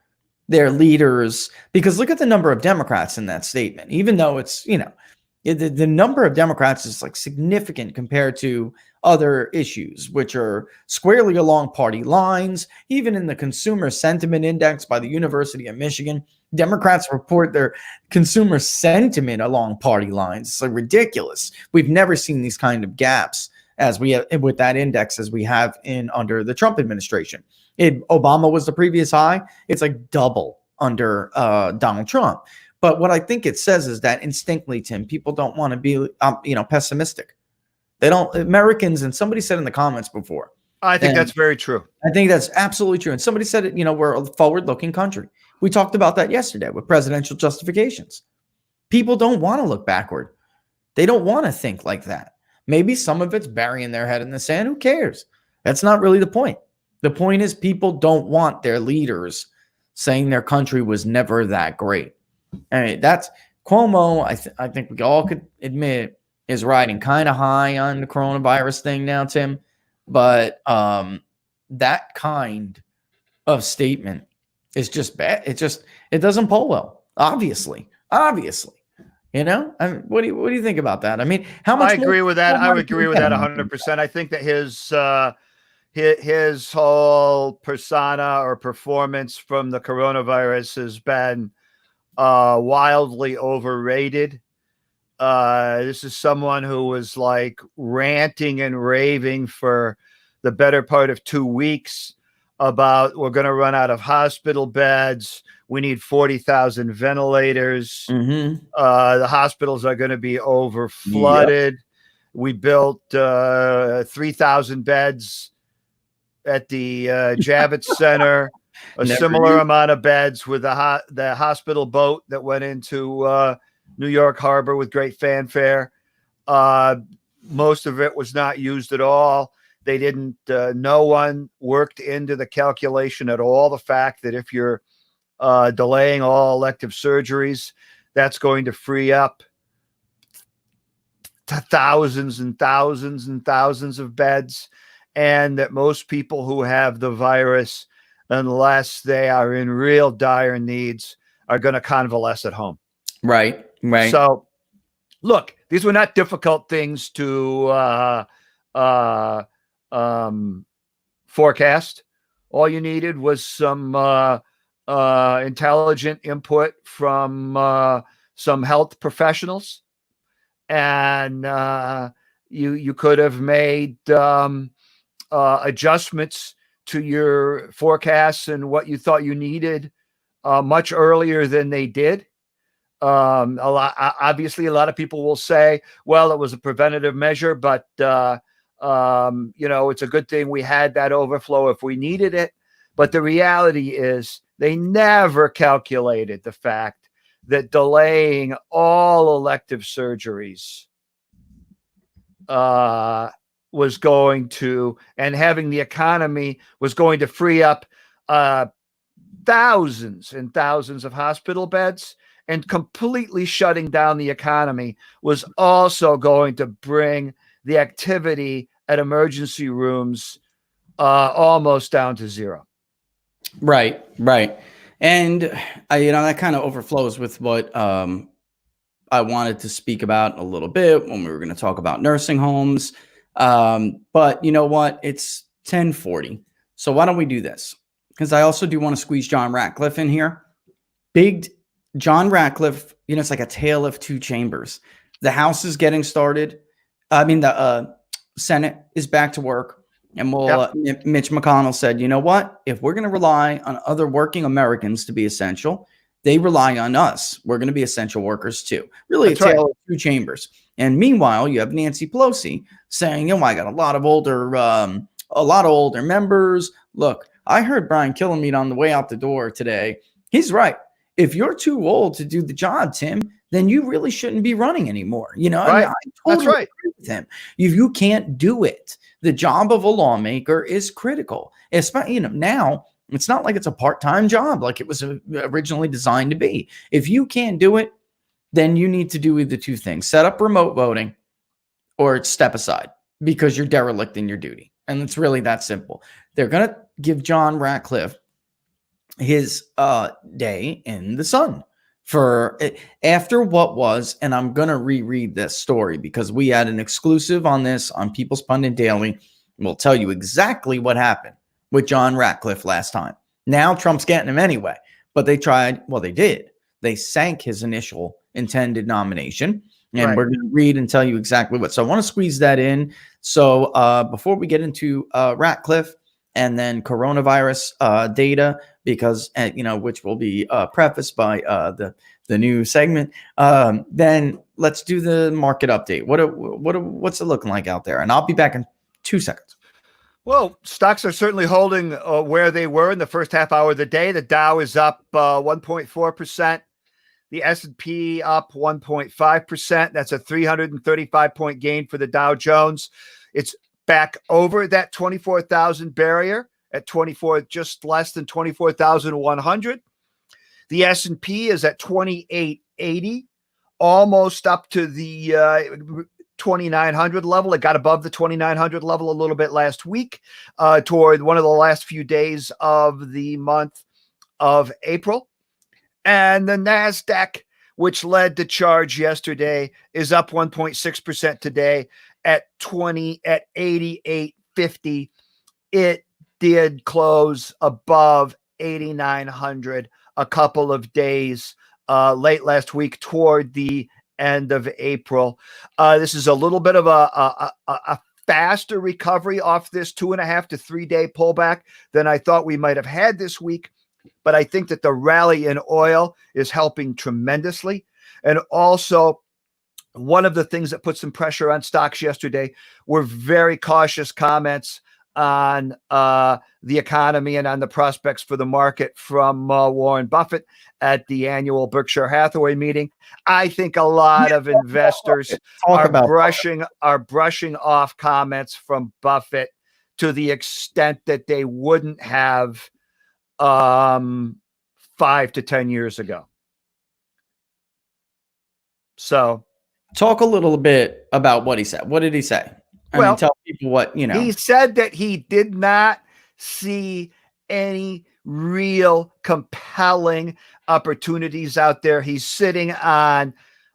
their leaders, because look at the number of Democrats in that statement, even though it's, the number of Democrats is like significant compared to other issues, which are squarely along party lines. Even in the Consumer Sentiment Index by the University of Michigan, Democrats report their consumer sentiment along party lines. It's like ridiculous. We've never seen these kind of gaps as we have with that index as we have under the Trump administration. Obama was the previous high. It's like double under Donald Trump. But what I think it says is that instinctively, Tim, people don't want to be, pessimistic. They don't. Americans, and somebody said in the comments before. I think that's very true. I think that's absolutely true. And somebody said it. We're a forward-looking country. We talked about that yesterday with presidential justifications. People don't want to look backward. They don't want to think like that. Maybe some of it's burying their head in the sand. Who cares? That's not really the point. The point is people don't want their leaders saying their country was never that great. I mean, that's Cuomo. I think we all could admit is riding kind of high on the coronavirus thing now, Tim. But that kind of statement is just bad. It doesn't poll well. Obviously. I mean, what do you think about that? I mean, how much? I agree with that. I would agree with that 100%. I think that his whole persona or performance from the coronavirus has been wildly overrated. This is someone who was like ranting and raving for the better part of 2 weeks about we're going to run out of hospital beds. We need 40,000 ventilators. Mm-hmm. The hospitals are going to be over flooded. Yep. We built 3,000 beds at the Javits Center, a similar amount of beds with the hospital boat that went into New York Harbor with great fanfare. Most of it was not used at all. They didn't, no one worked into the calculation at all the fact that if you're delaying all elective surgeries, that's going to free up thousands and thousands and thousands of beds, and that most people who have the virus, unless they are in real dire needs, are going to convalesce at home. Right. So, look, these were not difficult things to forecast. All you needed was some intelligent input from some health professionals, and you could have made adjustments to your forecasts and what you thought you needed much earlier than they did. Obviously, a lot of people will say, well, it was a preventative measure, but it's a good thing we had that overflow if we needed it. But the reality is they never calculated the fact that delaying all elective surgeries was going to, and having the economy was going to free up thousands and thousands of hospital beds, and completely shutting down the economy was also going to bring the activity at emergency rooms almost down to zero. Right. And that kind of overflows with what I wanted to speak about a little bit when we were going to talk about nursing homes. But you know what? It's 10:40. So why don't we do this? Because I also do want to squeeze John Ratcliffe in here. Big John Ratcliffe, it's like a tale of two chambers. The House is getting started. I mean, the Senate is back to work. And Mitch McConnell said, you know what? If we're going to rely on other working Americans to be essential, they rely on us. We're going to be essential workers too. Really, that's a tale of two chambers. And meanwhile, you have Nancy Pelosi saying, I got a lot of older members. Look, I heard Brian Kilmeade on the way out the door today. He's right. If you're too old to do the job, Tim, then you really shouldn't be running anymore. Right. I totally agree with him. You can't do it. The job of a lawmaker is critical. Especially, now it's not like it's a part-time job like it was originally designed to be. If you can't do it, then you need to do either two things: set up remote voting or step aside because you're derelict in your duty. And it's really that simple. They're going to give John Ratcliffe his day in the sun for after what was, and I'm going to reread this story because we had an exclusive on this on People's Pundit Daily. We'll tell you exactly what happened with John Ratcliffe last time. Now Trump's getting him anyway, but they did. They sank his initial intended nomination, and we're going to read and tell you exactly what. So I want to squeeze that in. So before we get into Ratcliffe and then coronavirus data, because which will be prefaced by the new segment. Then let's do the market update. What's it looking like out there? And I'll be back in 2 seconds. Well, stocks are certainly holding where they were in the first half hour of the day. The Dow is up 1.4%. The S&P up 1.5%. That's a 335-point gain for the Dow Jones. It's back over that 24,000 barrier at just less than 24,100. The S&P is at 2880, almost up to the 2,900 level. It got above the 2,900 level a little bit last week toward one of the last few days of the month of April. And the NASDAQ, which led the charge yesterday, is up 1.6% today at 8850. It did close above 8,900 a couple of days late last week toward the end of April. This is a little bit of a faster recovery off this 2.5 to 3 day pullback than I thought we might have had this week. But I think that the rally in oil is helping tremendously. And also, one of the things that put some pressure on stocks yesterday were very cautious comments on the economy and on the prospects for the market from Warren Buffett at the annual Berkshire Hathaway meeting. I think a lot of investors are brushing off comments from Buffett to the extent that they wouldn't have 5 to 10 years ago. So talk a little bit about what he said. What did he say? Tell people what, He said that he did not see any real compelling opportunities out there. He's sitting on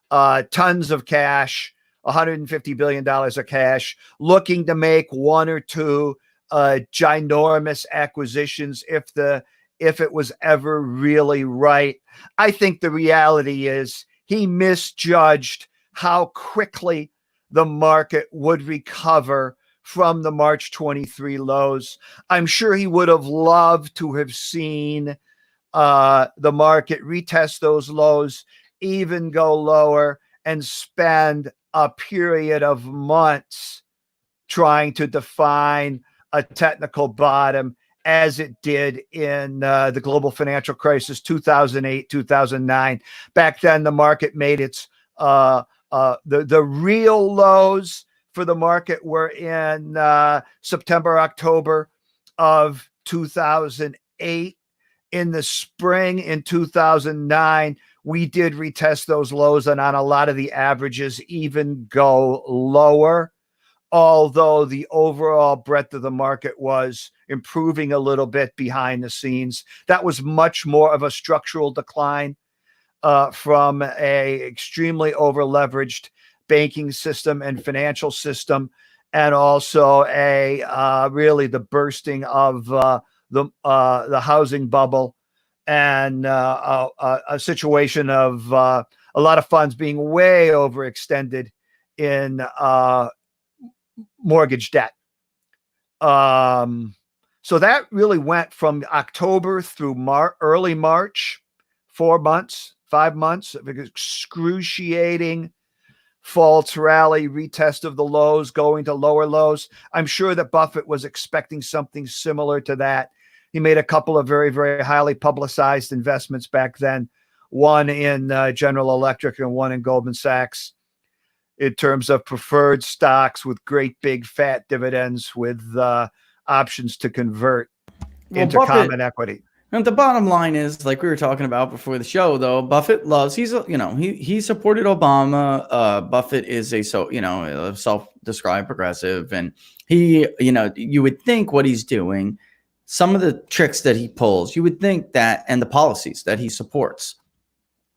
tons of cash, $150 billion of cash, looking to make one or two ginormous acquisitions if it was ever really right. I think the reality is he misjudged how quickly the market would recover from the March 23 lows. I'm sure he would have loved to have seen the market retest those lows, even go lower, and spend a period of months trying to define a technical bottom as it did in the global financial crisis, 2008, 2009. Back then, the market made its the real lows for the market were in September, October of 2008. In the spring in 2009, we did retest those lows, and on a lot of the averages even go lower, although the overall breadth of the market was improving a little bit behind the scenes. That was much more of a structural decline from a extremely over-leveraged banking system and financial system, and also really the bursting of the housing bubble, and a situation of a lot of funds being way overextended in mortgage debt. So that really went from October through early March, 4 months, 5 months of excruciating false rally, retest of the lows, going to lower lows. I'm sure that Buffett was expecting something similar to that. He made a couple of very, very highly publicized investments back then, one in General Electric and one in Goldman Sachs, in terms of preferred stocks with great big fat dividends with options to convert into common equity. And the bottom line is, like we were talking about before the show, though, Buffett loves, he supported Obama. Buffett is a self-described progressive, and you would think what he's doing, some of the tricks that he pulls, you would think that, and the policies that he supports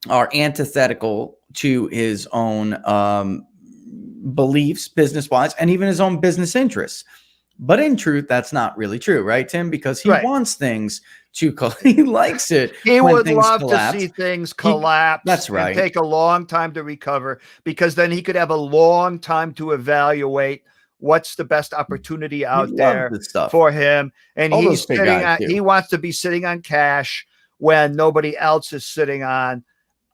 are antithetical to his own beliefs, business-wise, and even his own business interests. But in truth, that's not really true, right, Tim? Because he wants things to, he likes it. He would love to see things collapse. That's right. And take a long time to recover, because then he could have a long time to evaluate what's the best opportunity out there for him. And he wants to be sitting on cash when nobody else is sitting on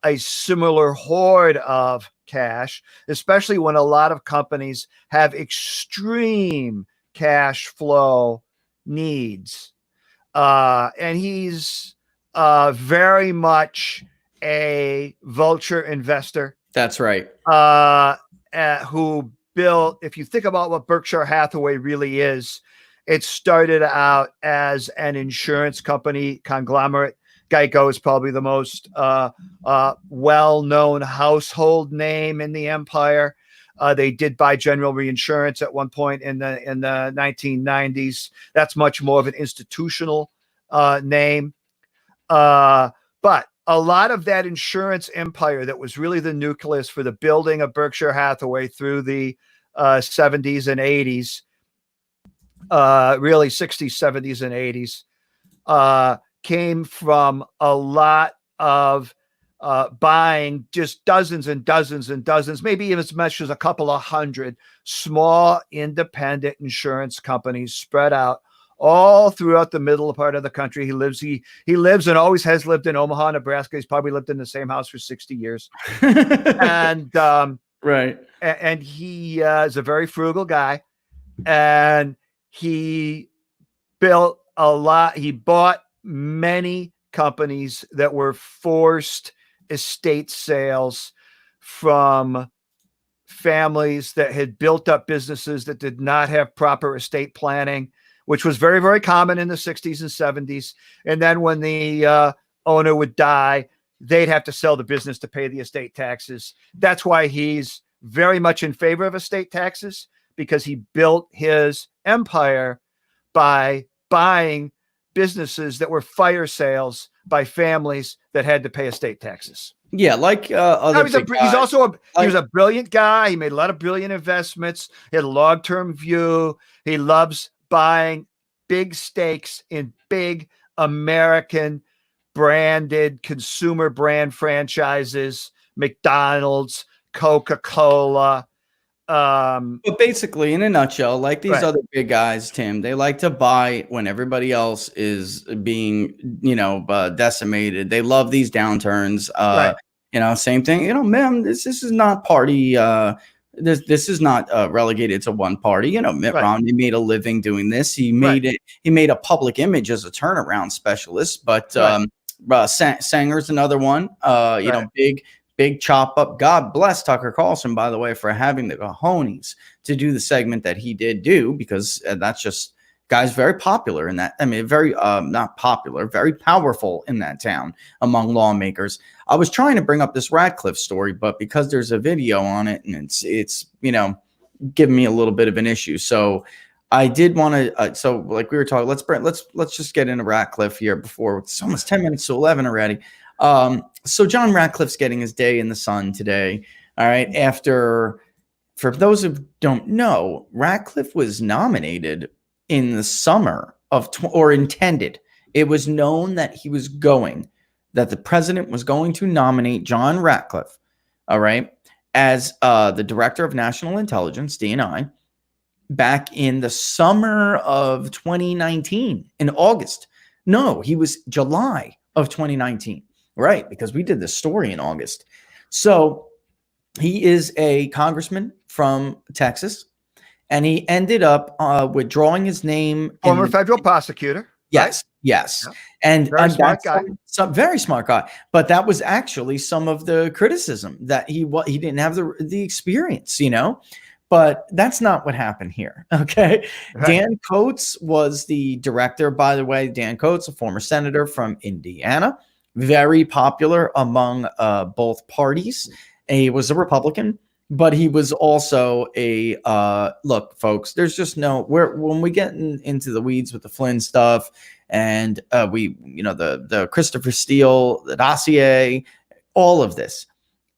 a similar hoard of cash, especially when a lot of companies have extreme cash flow needs. And he's very much a vulture investor. That's right. Who built, if you think about what Berkshire Hathaway really is, it started out as an insurance company conglomerate. Geico is probably the most well-known household name in the empire. They did buy General Reinsurance at one point in the 1990s. That's much more of an institutional name. But a lot of that insurance empire that was really the nucleus for the building of Berkshire Hathaway through the 70s and 80s, really 60s, 70s, and 80s, came from a lot of buying just dozens and dozens and dozens, maybe even as much as a couple of hundred small independent insurance companies spread out all throughout the middle part of the country. He lives and always has lived in Omaha, Nebraska. He's probably lived in the same house for 60 years. And right. And he is a very frugal guy, and he built a lot. He bought many companies that were forced estate sales from families that had built up businesses that did not have proper estate planning, which was very, very common in the 60s and 70s. And then when the owner would die, they'd have to sell the business to pay the estate taxes. That's why he's very much in favor of estate taxes, because he built his empire by buying businesses that were fire sales by families that had to pay estate taxes. Yeah, like he was a brilliant guy. He made a lot of brilliant investments. He had a long-term view. He loves buying big stakes in big American branded consumer brand franchises, McDonald's, Coca-Cola. But basically, in a nutshell, like these other big guys, Tim, they like to buy when everybody else is being, decimated. They love these downturns. Same thing. Man, this is not party. This is not relegated to one party. Mitt Romney made a living doing this. He made it. He made a public image as a turnaround specialist. But Sanger's another one. Big chop up. God bless Tucker Carlson, by the way, for having the cojones to do the segment that he did do, because that's just, guy's very popular in that. I mean, very not popular, very powerful in that town among lawmakers. I was trying to bring up this Ratcliffe story, but because there's a video on it and it's giving me a little bit of an issue. So I did want to. So, like we were talking, let's just get into Ratcliffe here before it's almost 10 minutes to 11 already. So John Ratcliffe's getting his day in the sun today. All right. For those who don't know, Ratcliffe was nominated in the summer of or intended. It was known that that the president was going to nominate John Ratcliffe, all right, as the director of national intelligence, DNI, back in the summer of 2019, in August. No, he was July of 2019, right? Because we did this story in August. So he is a congressman from Texas, and he ended up withdrawing his name. Former federal prosecutor. Yes, right? yes. Yeah. And very smart guy. Some very smart guy. But that was actually some of the criticism, that he didn't have the experience, But that's not what happened here. Okay. Right. Dan Coates was the director, by the way. Dan Coates, a former senator from Indiana, very popular among both parties. He was a Republican, but he was also a look, folks, there's just when we get into the weeds with the Flynn stuff, and the Christopher Steele, the dossier, all of this.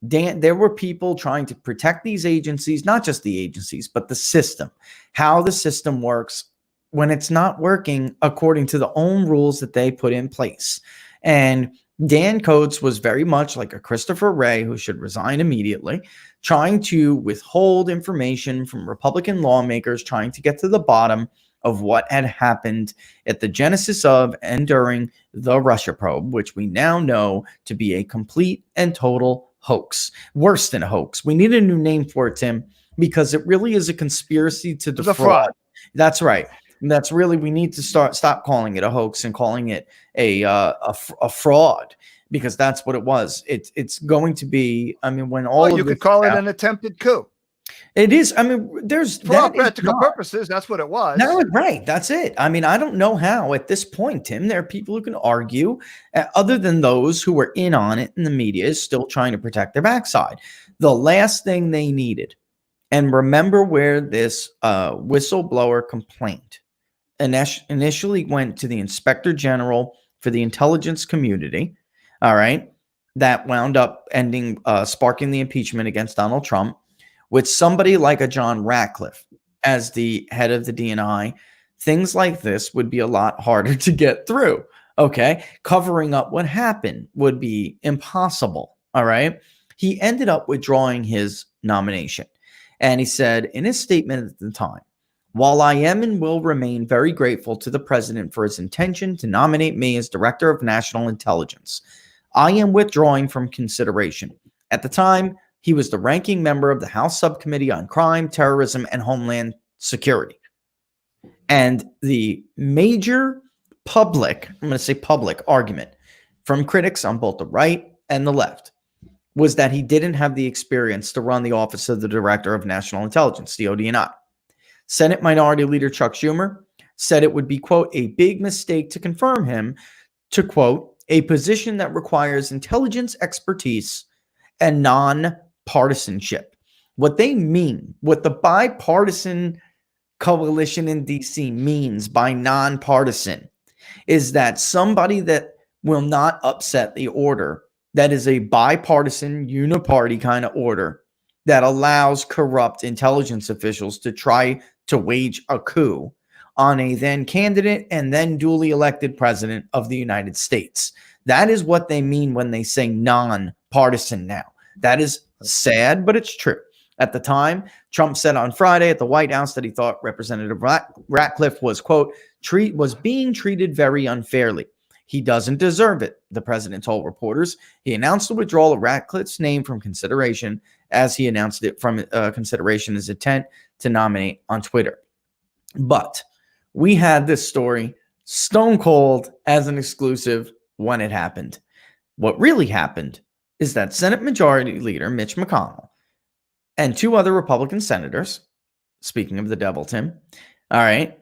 There were people trying to protect these agencies, not just the agencies, but the system, how the system works when it's not working according to the own rules that they put in place. And Dan Coates was very much like a Christopher Wray, who should resign immediately, trying to withhold information from Republican lawmakers, trying to get to the bottom of what had happened at the genesis of and during the Russia probe, which we now know to be a complete and total hoax. Worse than a hoax. We need a new name for it, Tim, because it really is a conspiracy to defraud. Fraud. That's right. And that's really, we need to stop calling it a hoax and calling it a fraud, because that's what it was. It's going to be, when all you could call it an attempted coup. It is. There's for all practical purposes, that's what it was. No, right. That's it. I don't know how at this point, Tim, there are people who can argue, other than those who were in on it, and the media is still trying to protect their backside. The last thing they needed, and remember where this whistleblower complaint initially went to the Inspector General for the intelligence community. All right. That wound up sparking the impeachment against Donald Trump. With somebody like a John Ratcliffe as the head of the DNI, things like this would be a lot harder to get through. Okay. Covering up what happened would be impossible. All right. He ended up withdrawing his nomination. And he said in his statement at the time, "While I am and will remain very grateful to the president for his intention to nominate me as director of national intelligence, I am withdrawing from consideration." At the time, he was the ranking member of the House Subcommittee on Crime, Terrorism, and Homeland Security. And the major public argument from critics on both the right and the left was that he didn't have the experience to run the office of the Director of National Intelligence, the ODNI. Senate Minority Leader Chuck Schumer said it would be, quote, "a big mistake to confirm him to, quote, a position that requires intelligence expertise and non-partisanship." What they mean, what the bipartisan coalition in DC means by nonpartisan, is that somebody that will not upset the order, that is a bipartisan, uniparty kind of order that allows corrupt intelligence officials to try to wage a coup on a then candidate and then duly elected president of the United States. That is what they mean when they say nonpartisan now. That is sad, but it's true. At the time, Trump said on Friday at the White House that he thought Representative Ratcliffe was, quote, was being treated very unfairly. He doesn't deserve it, the president told reporters. He announced the withdrawal of Ratcliffe's name from consideration as he announced it from consideration his intent to nominate on Twitter. But we had this story stone cold as an exclusive when it happened. What really happened is that Senate Majority Leader Mitch McConnell and two other Republican senators, speaking of the devil, Tim, all right,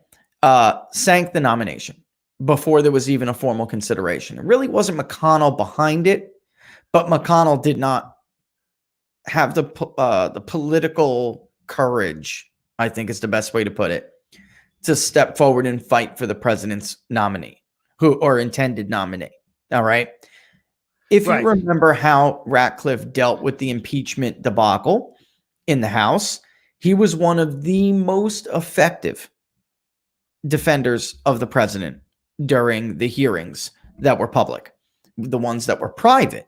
sank the nomination before there was even a formal consideration. It really wasn't McConnell behind it, but McConnell did not have the political courage, I think is the best way to put it, to step forward and fight for the president's nominee, or intended nominee. All right. If you remember how Ratcliffe dealt with the impeachment debacle in the House, he was one of the most effective defenders of the president during the hearings that were public. The ones that were private,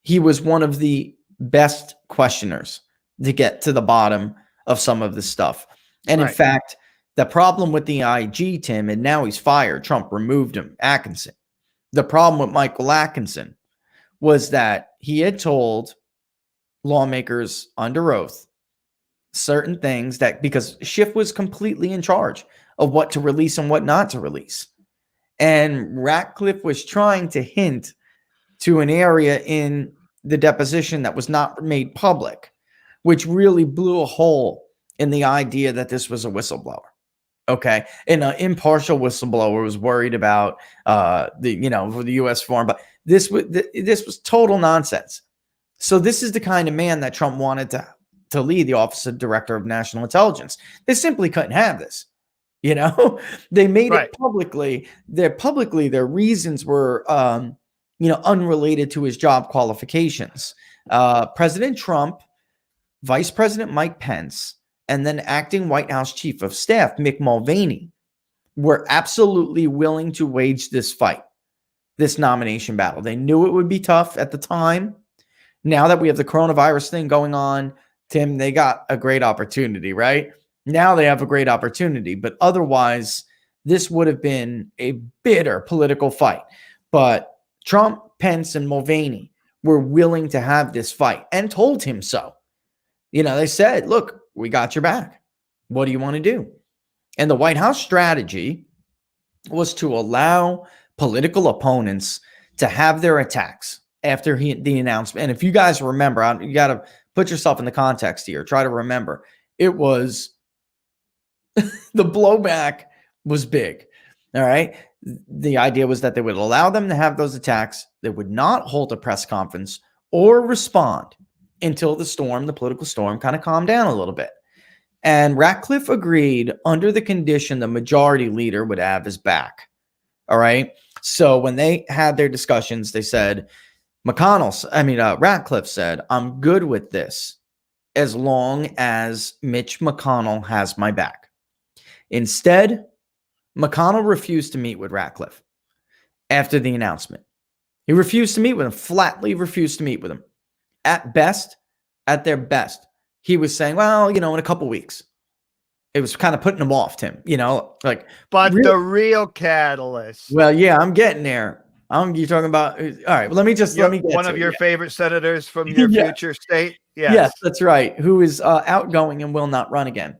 he was one of the best questioners to get to the bottom of some of this stuff. And in fact, the problem with the IG, Tim, and now he's fired, Trump removed him, Atkinson. The problem with Michael Atkinson was that he had told lawmakers under oath certain things that, because Schiff was completely in charge of what to release and what not to release. And Ratcliffe was trying to hint to an area in the deposition that was not made public, which really blew a hole in the idea that this was a whistleblower. Okay. And an impartial whistleblower was worried about the U.S. foreign, but this was total nonsense. So this is the kind of man that Trump wanted to lead the Office of Director of National Intelligence. They simply couldn't have this. They made it publicly. Their reasons were, unrelated to his job qualifications. President Trump, Vice President Mike Pence, and then acting White House Chief of Staff Mick Mulvaney were absolutely willing to wage this fight, this nomination battle. They knew it would be tough at the time. Now that we have the coronavirus thing going on, Tim, they got a great opportunity, right? Now they have a great opportunity, but otherwise this would have been a bitter political fight. But Trump, Pence, and Mulvaney were willing to have this fight and told him so. They said, look, we got your back. What do you want to do? And the White House strategy was to allow political opponents to have their attacks after the announcement. And if you guys remember, you got to put yourself in the context here. Try to remember. It was the blowback was big. All right. The idea was that they would allow them to have those attacks. They would not hold a press conference or respond until the political storm kind of calmed down a little bit. And Ratcliffe agreed under the condition the majority leader would have his back. All right. So when they had their discussions, they said, Ratcliffe said, I'm good with this as long as Mitch McConnell has my back. Instead, McConnell refused to meet with Ratcliffe after the announcement. He refused to meet with him, flatly refused to meet with him. At their best, he was saying, well, in a couple weeks. It was kind of putting him off, Tim, But the real catalyst. Well, yeah, I'm getting there. You're talking about, all right, well, let me get one of your favorite senators from your future state. Yes, that's right. Who is outgoing and will not run again.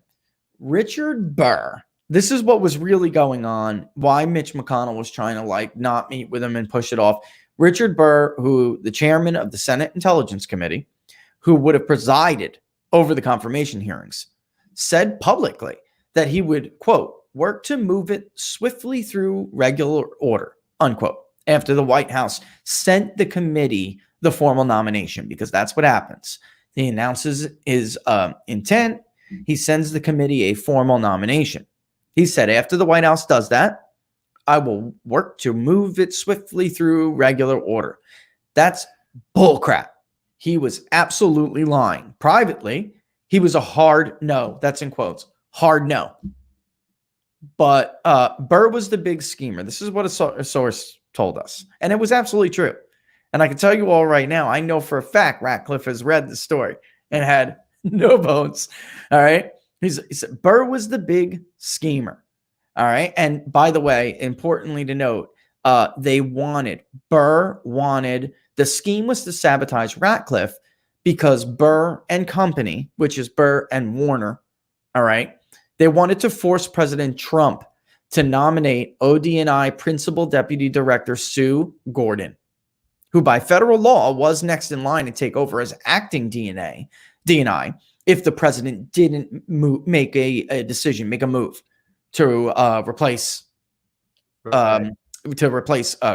Richard Burr. This is what was really going on, why Mitch McConnell was trying to not meet with him and push it off. Richard Burr, who the chairman of the Senate Intelligence Committee, who would have presided over the confirmation hearings, said publicly that he would, quote, work to move it swiftly through regular order, unquote, after the White House sent the committee the formal nomination, because that's what happens. He announces his intent. He sends the committee a formal nomination. He said, after the White House does that, I will work to move it swiftly through regular order. That's bullcrap. He was absolutely lying. Privately, he was a hard no. That's in quotes. Hard no. But Burr was the big schemer. This is what a source told us. And it was absolutely true. And I can tell you all right now, I know for a fact Ratcliffe has read the story and had no bones. All right. He said Burr was the big schemer. All right. And by the way, importantly to note, Burr wanted, the scheme was to sabotage Ratcliffe because Burr and company, which is Burr and Warner, all right, they wanted to force President Trump to nominate OD&I Principal Deputy Director Sue Gordon, who by federal law was next in line to take over as acting DNI if the president didn't make a decision, make a move to replace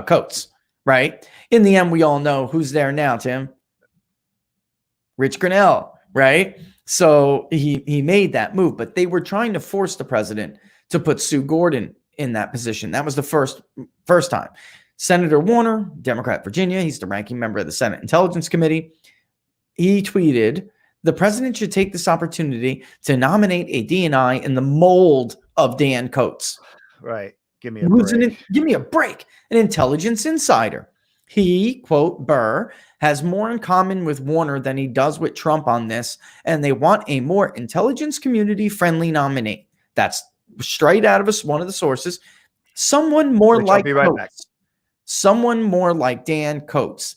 Coates, right? In the end, we all know who's there now, Tim. Rich Grinnell, right? So he made that move, but they were trying to force the president to put Sue Gordon in that position. That was the first time. Senator Warner, Democrat Virginia, he's the ranking member of the Senate Intelligence Committee. He tweeted, the president should take this opportunity to nominate a DNI in the mold of Dan Coates. Right. Give me a break. Give me a break. An intelligence insider. He, quote, Burr, has more in common with Warner than he does with Trump on this, and they want a more intelligence community-friendly nominee. That's straight out of one of the sources. Someone more like Coates. Someone more like Dan Coates.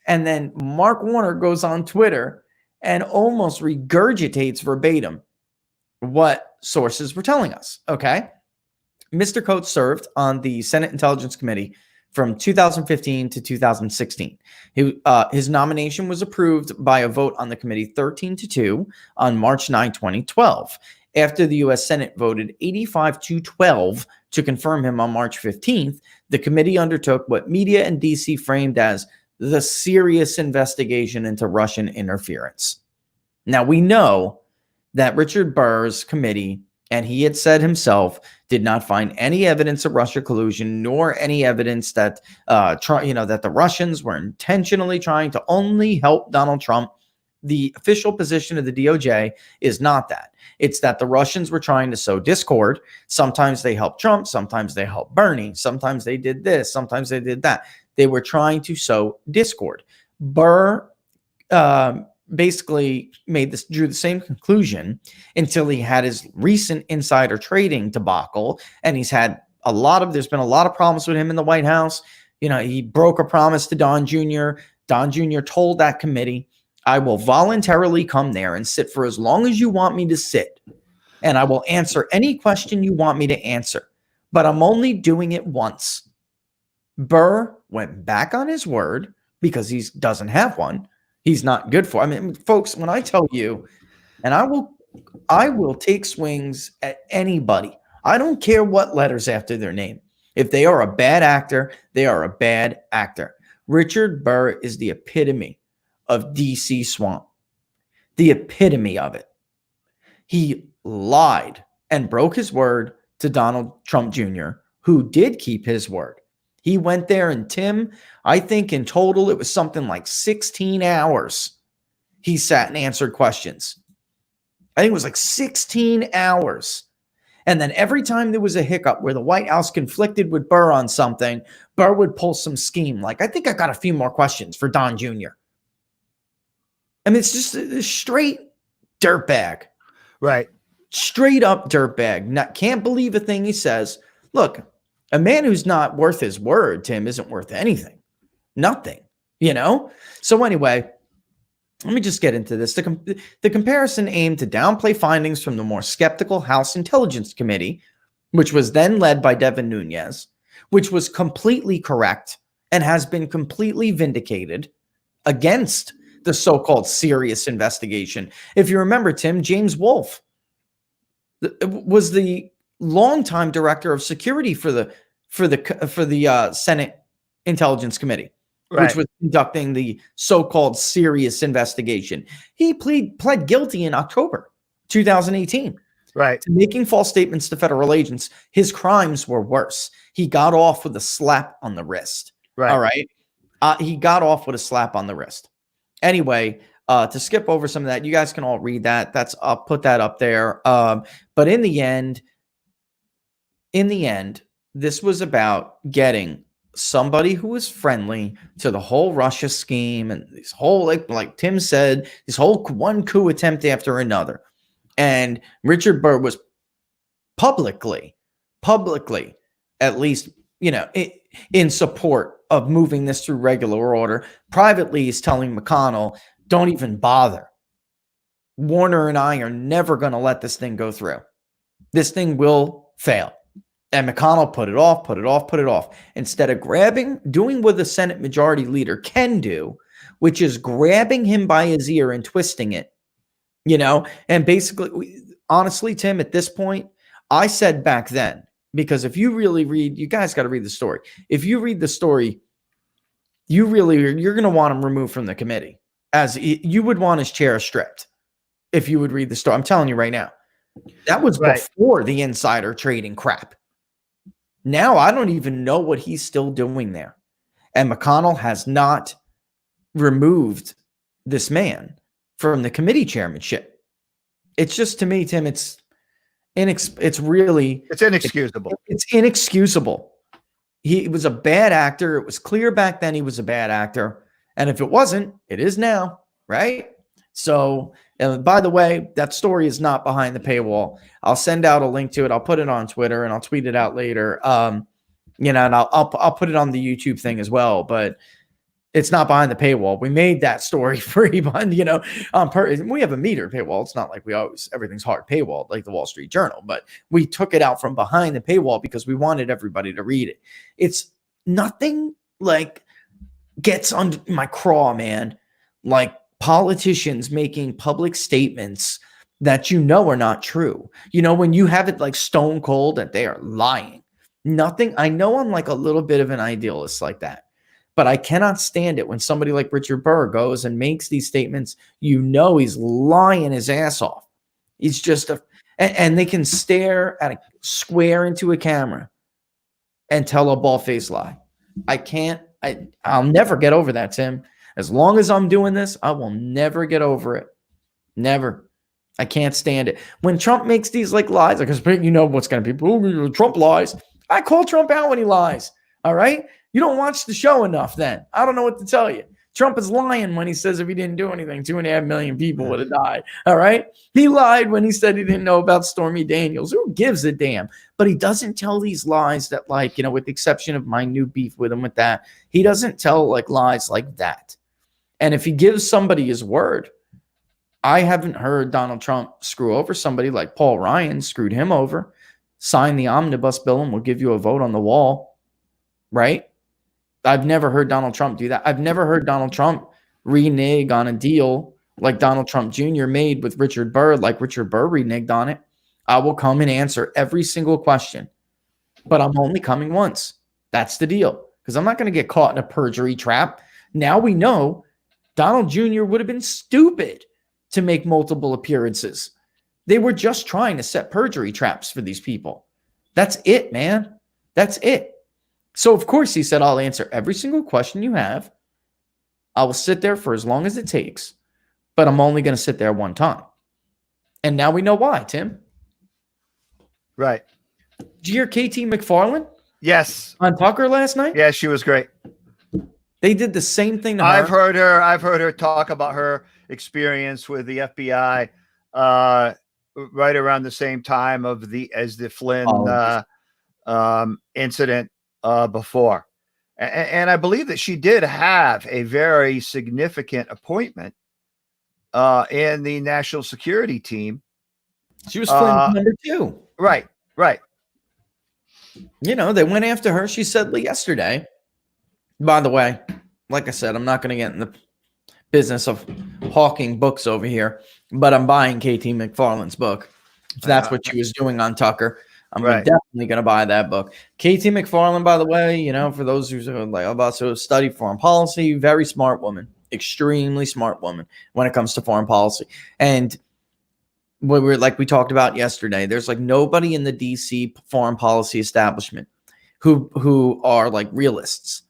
And then Mark Warner goes on Twitter and almost regurgitates verbatim what sources were telling us. Okay. Mr. Coates served on the Senate Intelligence Committee from 2015 to 2016. His nomination was approved by a vote on the committee 13-2 on March 9, 2012. After the U.S. Senate voted 85-12 to confirm him on March 15th, the committee undertook what media in D.C. framed as the serious investigation into Russian interference. Now, we know that Richard Burr's committee, and he had said himself, did not find any evidence of Russia collusion, nor any evidence that that the Russians were intentionally trying to only help Donald Trump. The official position of the DOJ is not that. It's that the Russians were trying to sow discord. Sometimes they helped Trump, sometimes they helped Bernie, sometimes they did this, sometimes they did that. They were trying to sow discord. Burr basically drew the same conclusion until he had his recent insider trading debacle, and there's been a lot of problems with him in the White House. He broke a promise to Don Jr. Don Jr. told that committee, I will voluntarily come there and sit for as long as you want me to sit, and I will answer any question you want me to answer, but I'm only doing it once. Burr went back on his word because he doesn't have one. He's not good for. I mean, folks, when I tell you, and I will take swings at anybody. I don't care what letters after their name. If they are a bad actor, they are a bad actor. Richard Burr is the epitome of DC swamp. The epitome of it. He lied and broke his word to Donald Trump Jr., who did keep his word. He went there, and Tim, I think in total it was something like 16 hours he sat and answered questions. I think it was like 16 hours. And then every time there was a hiccup where the White House conflicted with Burr on something, Burr would pull some scheme. Like, I think I got a few more questions for Don Jr. I mean, it's just a straight dirtbag. Right. Straight up dirtbag. Can't believe a thing he says. Look, a man who's not worth his word, Tim, isn't worth anything. Nothing, So anyway, let me just get into this. The comparison aimed to downplay findings from the more skeptical House Intelligence Committee, which was then led by Devin Nunes, which was completely correct and has been completely vindicated against the so-called serious investigation. If you remember, Tim, James Wolfe was the longtime director of security for the Senate Intelligence Committee, right, which was conducting the so-called serious investigation. He pled guilty in October 2018, right, to making false statements to federal agents. His crimes were worse. He got off with a slap on the wrist. Right. All right. He got off with a slap on the wrist. Anyway, to skip over some of that, you guys can all read that. I'll put that up there. But in the end, this was about getting somebody who was friendly to the whole Russia scheme and this whole, like Tim said, this whole one coup attempt after another. And Richard Burr was publicly, at least, in support of moving this through regular order. Privately, he's telling McConnell, don't even bother. Warner and I are never going to let this thing go through. This thing will fail. And McConnell put it off. Instead of doing what the Senate Majority Leader can do, which is grabbing him by his ear and twisting it, and basically, honestly, Tim, at this point, I said back then, because if you really read, you guys got to read the story. If you read the story, you're going to want him removed from the committee, as you would want his chair stripped if you would read the story. I'm telling you right now. That was Right. before the insider trading crap. Now I don't even know what he's still doing there. And McConnell has not removed this man from the committee chairmanship. It's just, to me, Tim, it's inexcusable. It's inexcusable. He was a bad actor. It was clear back then he was a bad actor. And if it wasn't, it is now, right? So, by the way, that story is not behind the paywall. I'll send out a link to it. I'll put it on Twitter and I'll tweet it out later. And I'll put it on the YouTube thing as well. But it's not behind the paywall. We made that story free, but we have a meter paywall. It's not like everything's hard paywall like the Wall Street Journal, but we took it out from behind the paywall because we wanted everybody to read it. It's nothing like gets under my craw, man. Like politicians making public statements that are not true. When you have it like stone cold that they are lying. Nothing. I know I'm like a little bit of an idealist like that. But I cannot stand it when somebody like Richard Burr goes and makes these statements. He's lying his ass off. He's just and they can stare at a square into a camera and tell a bald-faced lie. I'll never get over that, Tim. As long as I'm doing this, I will never get over it. Never. I can't stand it. When Trump makes these like lies, because what's going to be, Trump lies. I call Trump out when he lies. All right. You don't watch the show enough then. I don't know what to tell you. Trump is lying when he says if he didn't do anything, 2.5 million people would have died. All right. He lied when he said he didn't know about Stormy Daniels. Who gives a damn? But he doesn't tell these lies that with the exception of my new beef with him with that, he doesn't tell like lies like that. And if he gives somebody his word, I haven't heard Donald Trump screw over somebody like Paul Ryan screwed him over. Sign the omnibus bill and we'll give you a vote on the wall. Right? I've never heard Donald Trump do that. I've never heard Donald Trump renege on a deal like Donald Trump Jr. made with Richard Burr, like Richard Burr reneged on it. I will come and answer every single question, but I'm only coming once. That's the deal, because I'm not going to get caught in a perjury trap. Now we know Donald Jr. would have been stupid to make multiple appearances. They were just trying to set perjury traps for these people. That's it, man. That's it. So, of course, he said, I'll answer every single question you have. I will sit there for as long as it takes, but I'm only going to sit there one time. And now we know why, Tim. Right. Did you hear KT McFarland? Yes. On Tucker last night? Yeah, she was great. They did the same thing to her. I've heard her talk about her experience with the FBI right around the same time as the Flynn incident before. And I believe that she did have a very significant appointment in the national security team. She was Flynn's number 2. Right. They went after her. She said yesterday, by the way, like I said, I'm not going to get in the business of hawking books over here, but I'm buying KT McFarland's book. If that's what she was doing on Tucker, I'm definitely going to buy that book. KT McFarland, by the way, for those who are about to study foreign policy, very smart woman, extremely smart woman when it comes to foreign policy. And we talked about yesterday, there's nobody in the DC foreign policy establishment who are realists.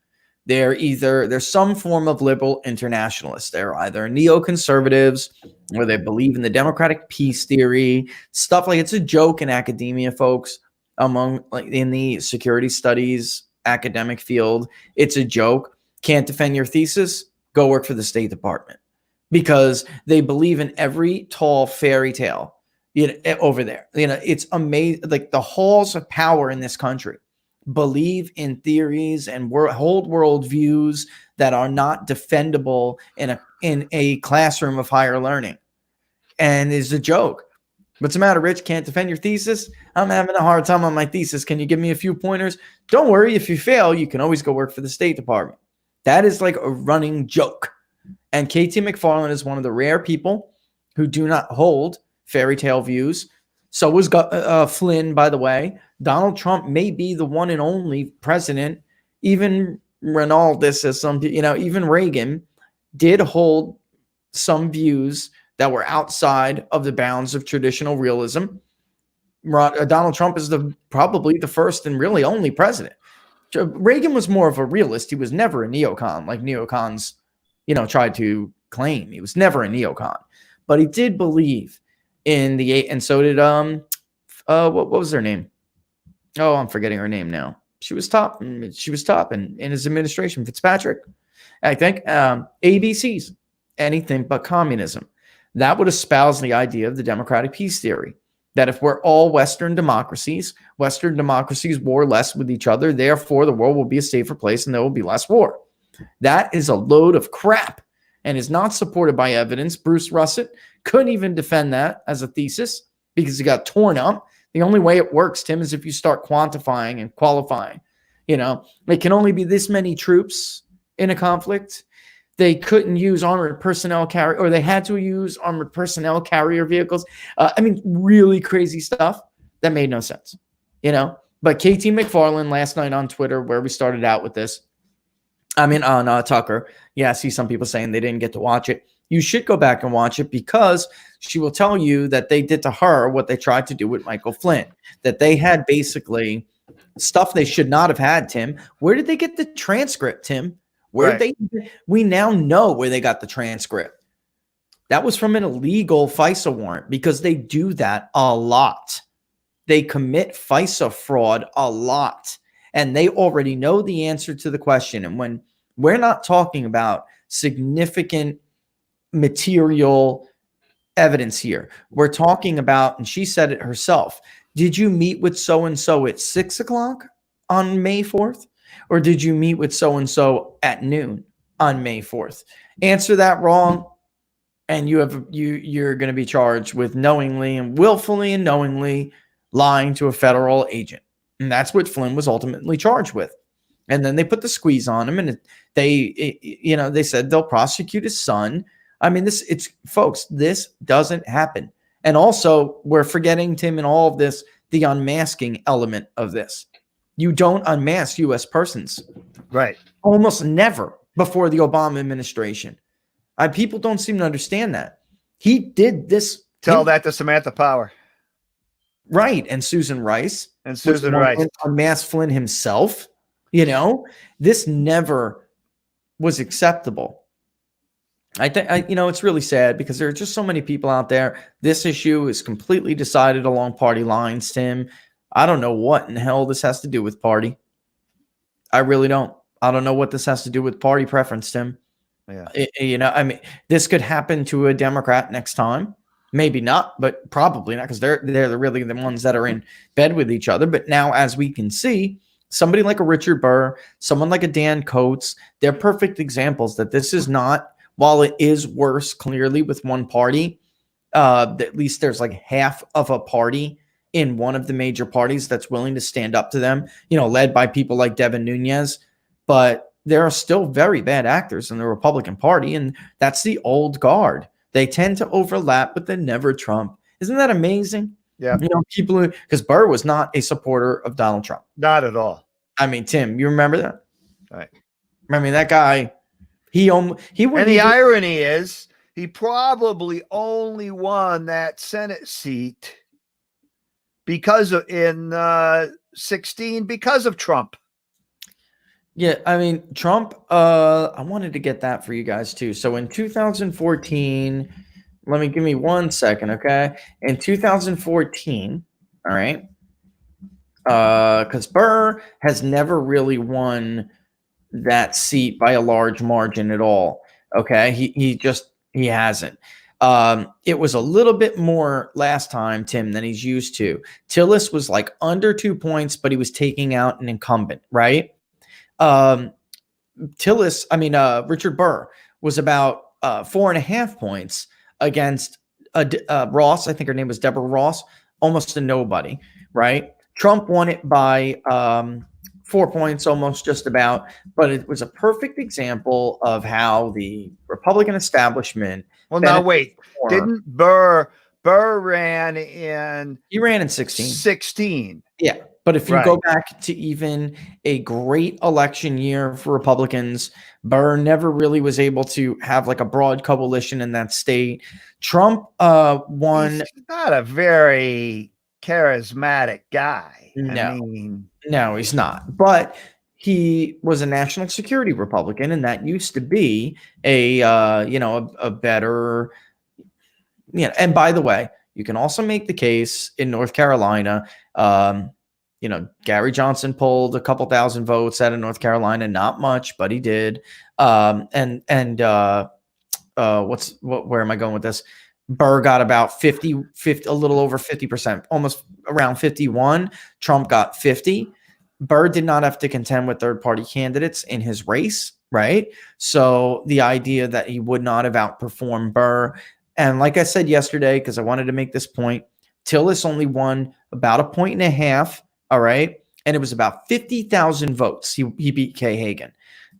There's some form of liberal internationalists. They're either neoconservatives or they believe in the democratic peace theory, stuff it's a joke in academia, folks, in the security studies academic field. It's a joke. Can't defend your thesis? Go work for the State Department, because they believe in every tall fairy tale over there. It's amazing. The halls of power in this country believe in theories and hold world views that are not defendable in a classroom of higher learning. And it's a joke. What's the matter, Rich? Can't defend your thesis? I'm having a hard time on my thesis. Can you give me a few pointers? Don't worry. If you fail, you can always go work for the State Department. That is a running joke. And KT McFarland is one of the rare people who do not hold fairy tale views. So was Flynn, by the way. Donald Trump may be the one and only president. Even even Reagan did hold some views that were outside of the bounds of traditional realism. Donald Trump is probably the first and really only president. Reagan was more of a realist. He was never a neocon, like neocons, tried to claim. He was never a neocon, but he did believe in and so did what was her name? Oh, I'm forgetting her name now. She was top in his administration. Fitzpatrick, I think. ABCs, anything but communism. That would espouse the idea of the democratic peace theory, that if we're all Western democracies war less with each other, therefore the world will be a safer place and there will be less war. That is a load of crap and is not supported by evidence. Bruce Russett couldn't even defend that as a thesis because he got torn up. The only way it works, Tim, is if you start quantifying and qualifying. It can only be this many troops in a conflict. They couldn't use armored personnel carrier, or they had to use armored personnel carrier vehicles. Really crazy stuff that made no sense, But KT McFarland last night on Twitter, where we started out with this, on Tucker. Yeah, I see some people saying they didn't get to watch it. You should go back and watch it because she will tell you that they did to her what they tried to do with Michael Flynn, that they had basically stuff they should not have had, Tim. Where did they get the transcript, Tim? We now know where they got the transcript. That was from an illegal FISA warrant because they do that a lot. They commit FISA fraud a lot, and they already know the answer to the question. And when we're not talking about significant material evidence here, we're talking about, and she said it herself, did you meet with so-and-so at 6:00 on May 4th? Or did you meet with so-and-so at noon on May 4th? Answer that wrong, and you're going to be charged with knowingly and willfully and knowingly lying to a federal agent. And that's what Flynn was ultimately charged with. And then they put the squeeze on him, and they said they'll prosecute his son. Folks, this doesn't happen. And also, we're forgetting, Tim, in all of this, the unmasking element of this. You don't unmask U.S. persons. Right. Almost never before the Obama administration. People don't seem to understand that. He did this. Tell that to Samantha Power. Right. And Susan Rice. Rice. Unmasked Flynn himself. This never was acceptable. I think, it's really sad because there are just so many people out there. This issue is completely decided along party lines, Tim. I don't know what in the hell this has to do with party. I really don't. I don't know what this has to do with party preference, Tim. Yeah. This could happen to a Democrat next time. Maybe not, but probably not, because they're really the ones that are in bed with each other. But now, as we can see, somebody like a Richard Burr, someone like a Dan Coates, they're perfect examples that this is not, while it is worse clearly with one party, at least there's like half of a party in one of the major parties that's willing to stand up to them, led by people like Devin Nunes. But there are still very bad actors in the Republican Party, and that's the old guard. They tend to overlap, but they nenever trump. Isn't that amazing? Yeah. Because Burr was not a supporter of Donald Trump. Not at all. Tim, you remember that? Right. That guy, he wouldn't. And the irony is, he probably only won that Senate seat because of 16 because of Trump. Yeah, Trump, I wanted to get that for you guys too. So in 2014, give me 1 second, okay? In 2014, all right, because Burr has never really won that seat by a large margin at all, okay? He hasn't. It was a little bit more last time, Tim, than he's used to. Tillis was like under 2 points, but he was taking out an incumbent, right? Richard Burr was about 4.5 points against Ross. I think her name was Deborah Ross, almost a nobody, right? Trump won it by 4 points, almost just about, but it was a perfect example of how the Republican establishment. Well, now wait, didn't Burr ran in? He ran in 16. 16. Yeah. But if you go back to even a great election year for Republicans, Burr never really was able to have like a broad coalition in that state. Trump won. He's not a very charismatic guy. No. I mean, No, he's not. But he was a national security Republican, and that used to be a better. And by the way, you can also make the case in North Carolina. Gary Johnson pulled a couple thousand votes out of North Carolina, not much, but he did. Where am I going with this? Burr got about 50, a little over 50%, almost around 51. Trump got 50. Burr did not have to contend with third-party candidates in his race, right? So the idea that he would not have outperformed Burr, and like I said yesterday, because I wanted to make this point, Tillis only won about 1.5 points, all right? And it was about 50,000 votes. He beat Kay Hagan.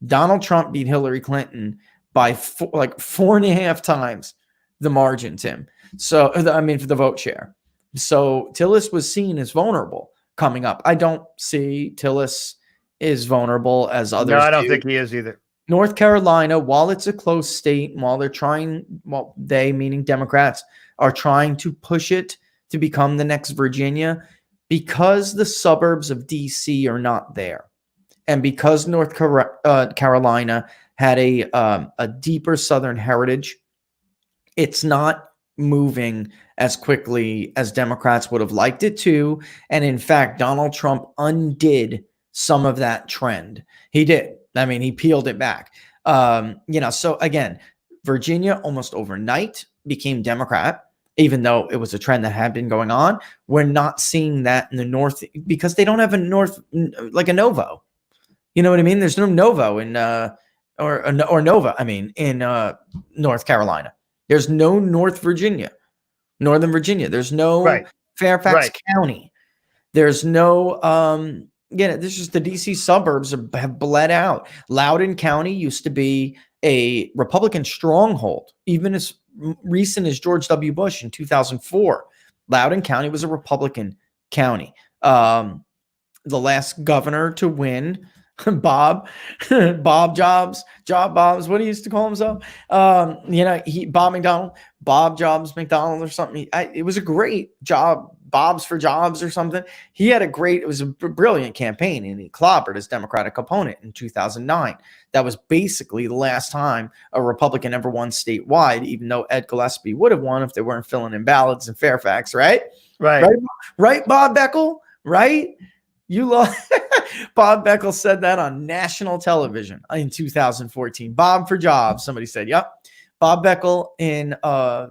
Donald Trump beat Hillary Clinton by 4.5 times the margin, Tim. So, for the vote share. So Tillis was seen as vulnerable coming up. I don't see Tillis as vulnerable as others. No, I don't think he is either. North Carolina, while it's a close state, while they, meaning Democrats, are trying to push it to become the next Virginia, because the suburbs of D.C. are not there, and because North Carolina had a deeper Southern heritage, it's not moving as quickly as Democrats would have liked it to. And in fact, Donald Trump undid some of that trend. He did. He peeled it back. So again, Virginia almost overnight became Democrat, even though it was a trend that had been going on. We're not seeing that in the North because they don't have a North, like a Novo. You know what I mean? There's no Novo in, or Nova, in North Carolina. There's no Northern Virginia. There's no Fairfax County. There's no, this is the DC suburbs have bled out. Loudoun County used to be a Republican stronghold, even as recent as George W. Bush in 2004. Loudoun County was a Republican county. The last governor to win, Bob Jobs, what he used to call himself. Bob McDonald, Bob Jobs McDonald or something. It was a great job. Bob's for Jobs or something. It was a brilliant campaign, and he clobbered his Democratic opponent in 2009. That was basically the last time a Republican ever won statewide, even though Ed Gillespie would have won if they weren't filling in ballots in Fairfax, right? Right, Bob Beckel, right? You lost. Bob Beckel said that on national television in 2014. Bob for Jobs. Somebody said, yep. Bob Beckel in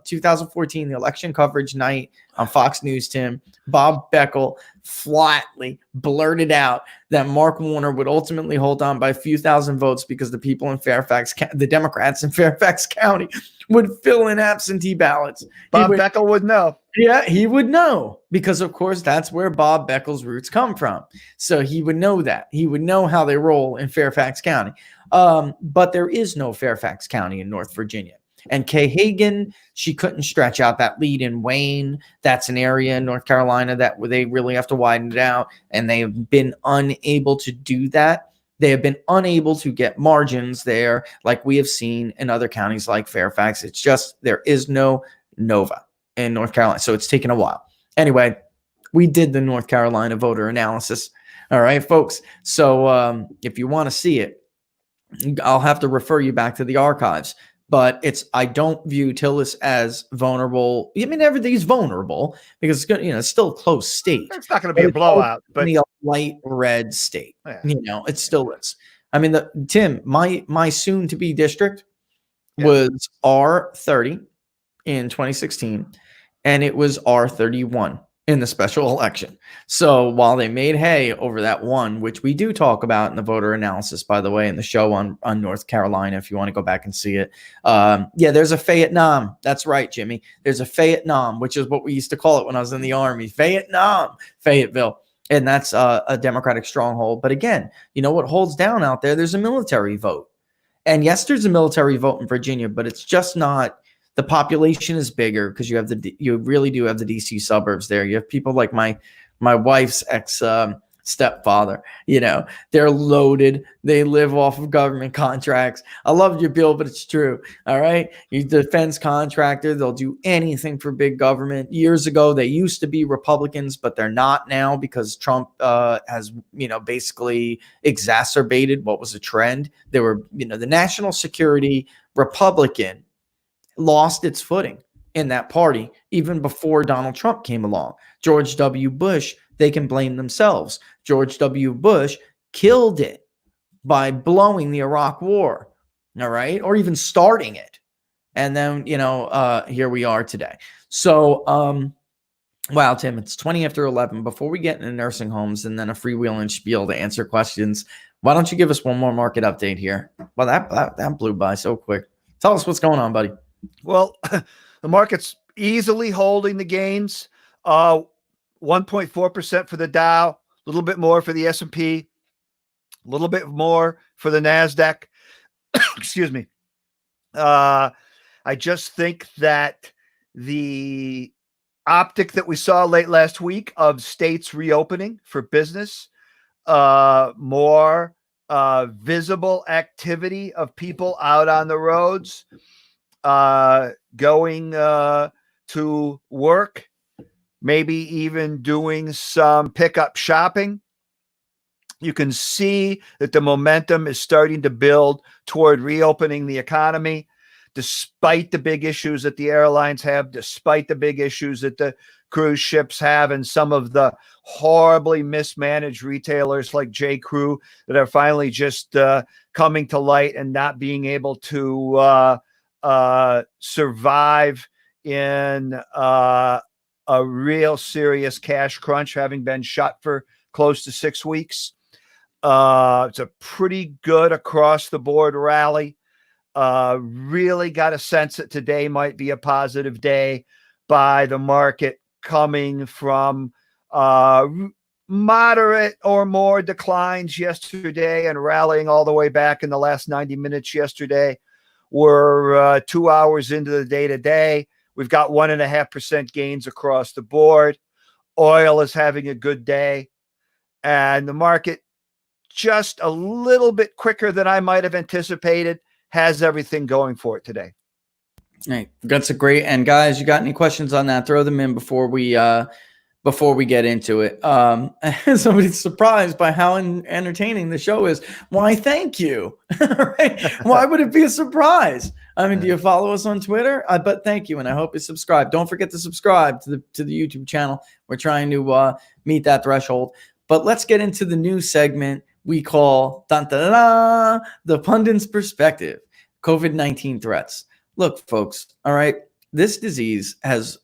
2014, the election coverage night on Fox News, Tim, Bob Beckel flatly blurted out that Mark Warner would ultimately hold on by a few thousand votes because the people in the Democrats in Fairfax County would fill in absentee ballots. Bob Beckel would know. Yeah, he would know because, of course, that's where Bob Beckel's roots come from. So he would know that. He would know how they roll in Fairfax County. But there is no Fairfax County in North Virginia. And Kay Hagan, she couldn't stretch out that lead in Wayne. That's an area in North Carolina that they really have to widen it out. And they have been unable to do that. They have been unable to get margins there like we have seen in other counties like Fairfax. It's just there is no Nova in North Carolina. So it's taken a while. Anyway, we did the North Carolina voter analysis. All right, folks. So if you want to see it, I'll have to refer you back to the archives. But I don't view Tillis as vulnerable. Everything's vulnerable because it's it's still a close state. It's not going to be a blowout, but a light red state. Yeah. It still is. Tim, my soon to be district was R30 in 2016, and it was R31 in the special election. So while they made hay over that one, which we do talk about in the voter analysis, by the way, in the show on North Carolina, if you want to go back and see it. There's a Fayetteville. That's right, Jimmy. There's a Fayetteville, which is what we used to call it when I was in the Army. Fayetteville. And that's a Democratic stronghold. But again, you know what holds down out there? There's a military vote. And yes, there's a military vote in Virginia, but it's just not. The population is bigger because you really do have the DC suburbs there. You have people like my wife's ex stepfather. They're loaded. They live off of government contracts. I love your Bill, but it's true. All right. You're a defense contractor. They'll do anything for big government. Years ago, they used to be Republicans, but they're not now because Trump has, basically exacerbated what was a trend. There were, the national security Republican lost its footing in that party even before Donald Trump came along. George W. Bush, they can blame themselves. George W. Bush killed it by blowing the Iraq War, all right, or even starting it. And then, here we are today. So, wow, Tim, it's 20 after 11. Before we get into nursing homes and then a freewheeling spiel to answer questions, why don't you give us one more market update here? Well, that blew by so quick. Tell us what's going on, buddy. Well, the market's easily holding the gains. 1.4% for the Dow, a little bit more for the S&P, a little bit more for the NASDAQ. Excuse me. I just think that the optic that we saw late last week of states reopening for business, more visible activity of people out on the roads, going to work, maybe even doing some pickup shopping. You can see that the momentum is starting to build toward reopening the economy, despite the big issues that the airlines have, despite the big issues that the cruise ships have, and some of the horribly mismanaged retailers like J.Crew that are finally just coming to light and not being able to survive in a real serious cash crunch, having been shut for close to 6 weeks. It's a pretty good across the board rally. Really got a sense that today might be a positive day by the market, coming from moderate or more declines yesterday and rallying all the way back in the last 90 minutes yesterday. We're 2 hours into the day today. We've got 1.5% gains across the board. Oil is having a good day, and the market, just a little bit quicker than I might have anticipated, has everything going for it today. Hey, that's a great. And guys, you got any questions on that? Throw them in before we get into it. Somebody's surprised by how entertaining the show is. Why, thank you. Right? Why would it be a surprise? I mean, do you follow us on Twitter? But thank you, and I hope you subscribe. Don't forget to subscribe to the YouTube channel. We're trying to meet that threshold. But let's get into the new segment we call the pundit's perspective. COVID-19 threats. Look, folks, all right, this disease has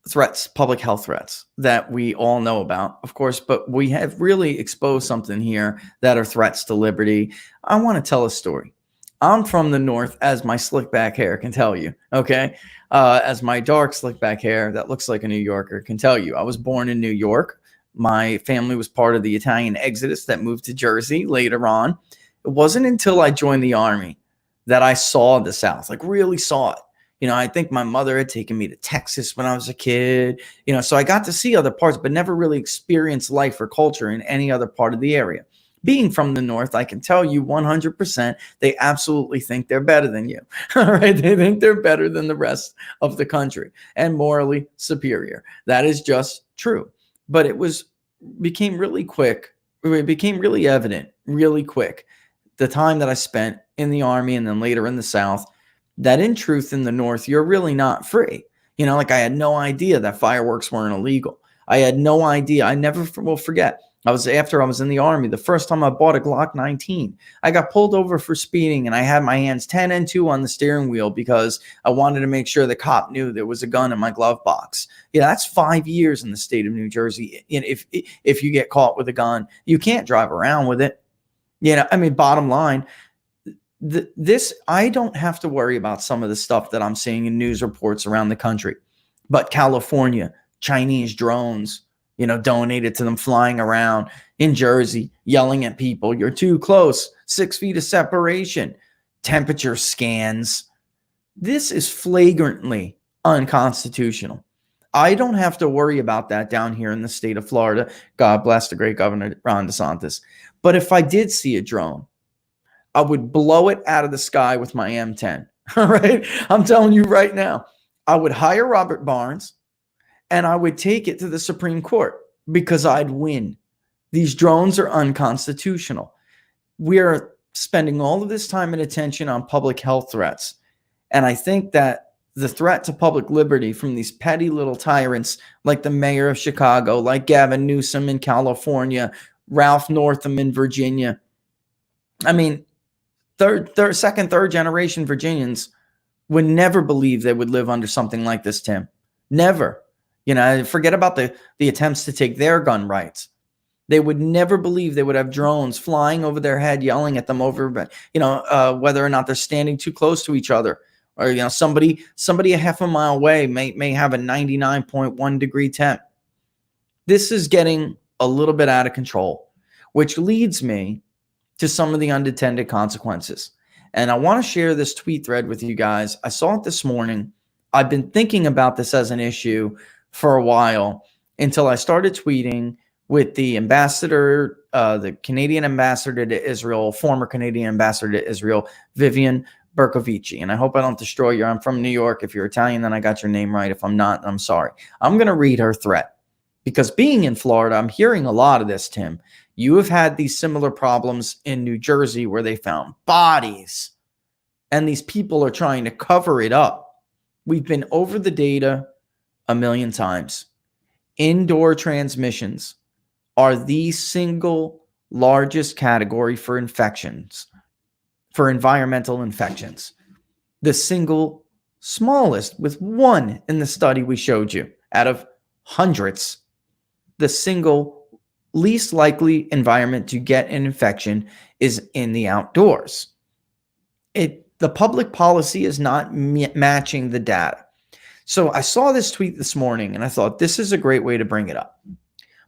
threats, public health threats that we all know about, of course, but we have really exposed something here that are threats to liberty. I want to tell a story. I'm from the North, as my slick back hair can tell you, okay? As my dark slick back hair that looks like a New Yorker can tell you. I was born in New York. My family was part of the Italian exodus that moved to Jersey later on. It wasn't until I joined the Army that I saw the South, like really saw it. I think my mother had taken me to Texas when I was a kid, so I got to see other parts, but never really experienced life or culture in any other part of the area. Being from the North, I can tell you 100%, they absolutely think they're better than you. All right. They think they're better than the rest of the country and morally superior. That is just true. But it became really quick. It became really evident really quick, the time that I spent in the Army and then later in the South, that in truth in the North, you're really not free. Like I had no idea that fireworks weren't illegal. I had no idea. I never will forget. After I was in the Army, the first time I bought a Glock 19, I got pulled over for speeding and I had my hands 10 and 2 on the steering wheel because I wanted to make sure the cop knew there was a gun in my glove box. That's 5 years in the state of New Jersey. If you get caught with a gun, you can't drive around with it. Bottom line, I don't have to worry about some of the stuff that I'm seeing in news reports around the country. But California, Chinese drones, donated to them flying around in Jersey, yelling at people, you're too close, 6 feet of separation, temperature scans. This is flagrantly unconstitutional. I don't have to worry about that down here in the state of Florida. God bless the great Governor Ron DeSantis. But if I did see a drone, I would blow it out of the sky with my M10. All right. I'm telling you right now, I would hire Robert Barnes and I would take it to the Supreme Court because I'd win. These drones are unconstitutional. We are spending all of this time and attention on public health threats. And I think that the threat to public liberty from these petty little tyrants like the mayor of Chicago, like Gavin Newsom in California, Ralph Northam in Virginia. I mean, second, third generation Virginians would never believe they would live under something like this, Tim. Never. Forget about the attempts to take their gun rights. They would never believe they would have drones flying over their head, yelling at them over, whether or not they're standing too close to each other. Or, somebody a half a mile away may have a 99.1 degree temp. This is getting a little bit out of control, which leads me to some of the unintended consequences. And I want to share this tweet thread with you guys. I saw it this morning. I've been thinking about this as an issue for a while until I started tweeting with the ambassador, the Canadian ambassador to Israel, former Canadian ambassador to Israel, Vivian Berkovici. And I hope I don't destroy you. I'm from New York. If you're Italian, then I got your name right. If I'm not, I'm sorry. I'm going to read her threat because being in Florida, I'm hearing a lot of this, Tim. You have had these similar problems in New Jersey where they found bodies and these people are trying to cover it up. We've been over the data a million times. Indoor transmissions are the single largest category for infections, for environmental infections. The single smallest, with one in the study we showed you out of hundreds, the single least likely environment to get an infection is in the outdoors. The public policy is not matching the data. So I saw this tweet this morning and I thought this is a great way to bring it up.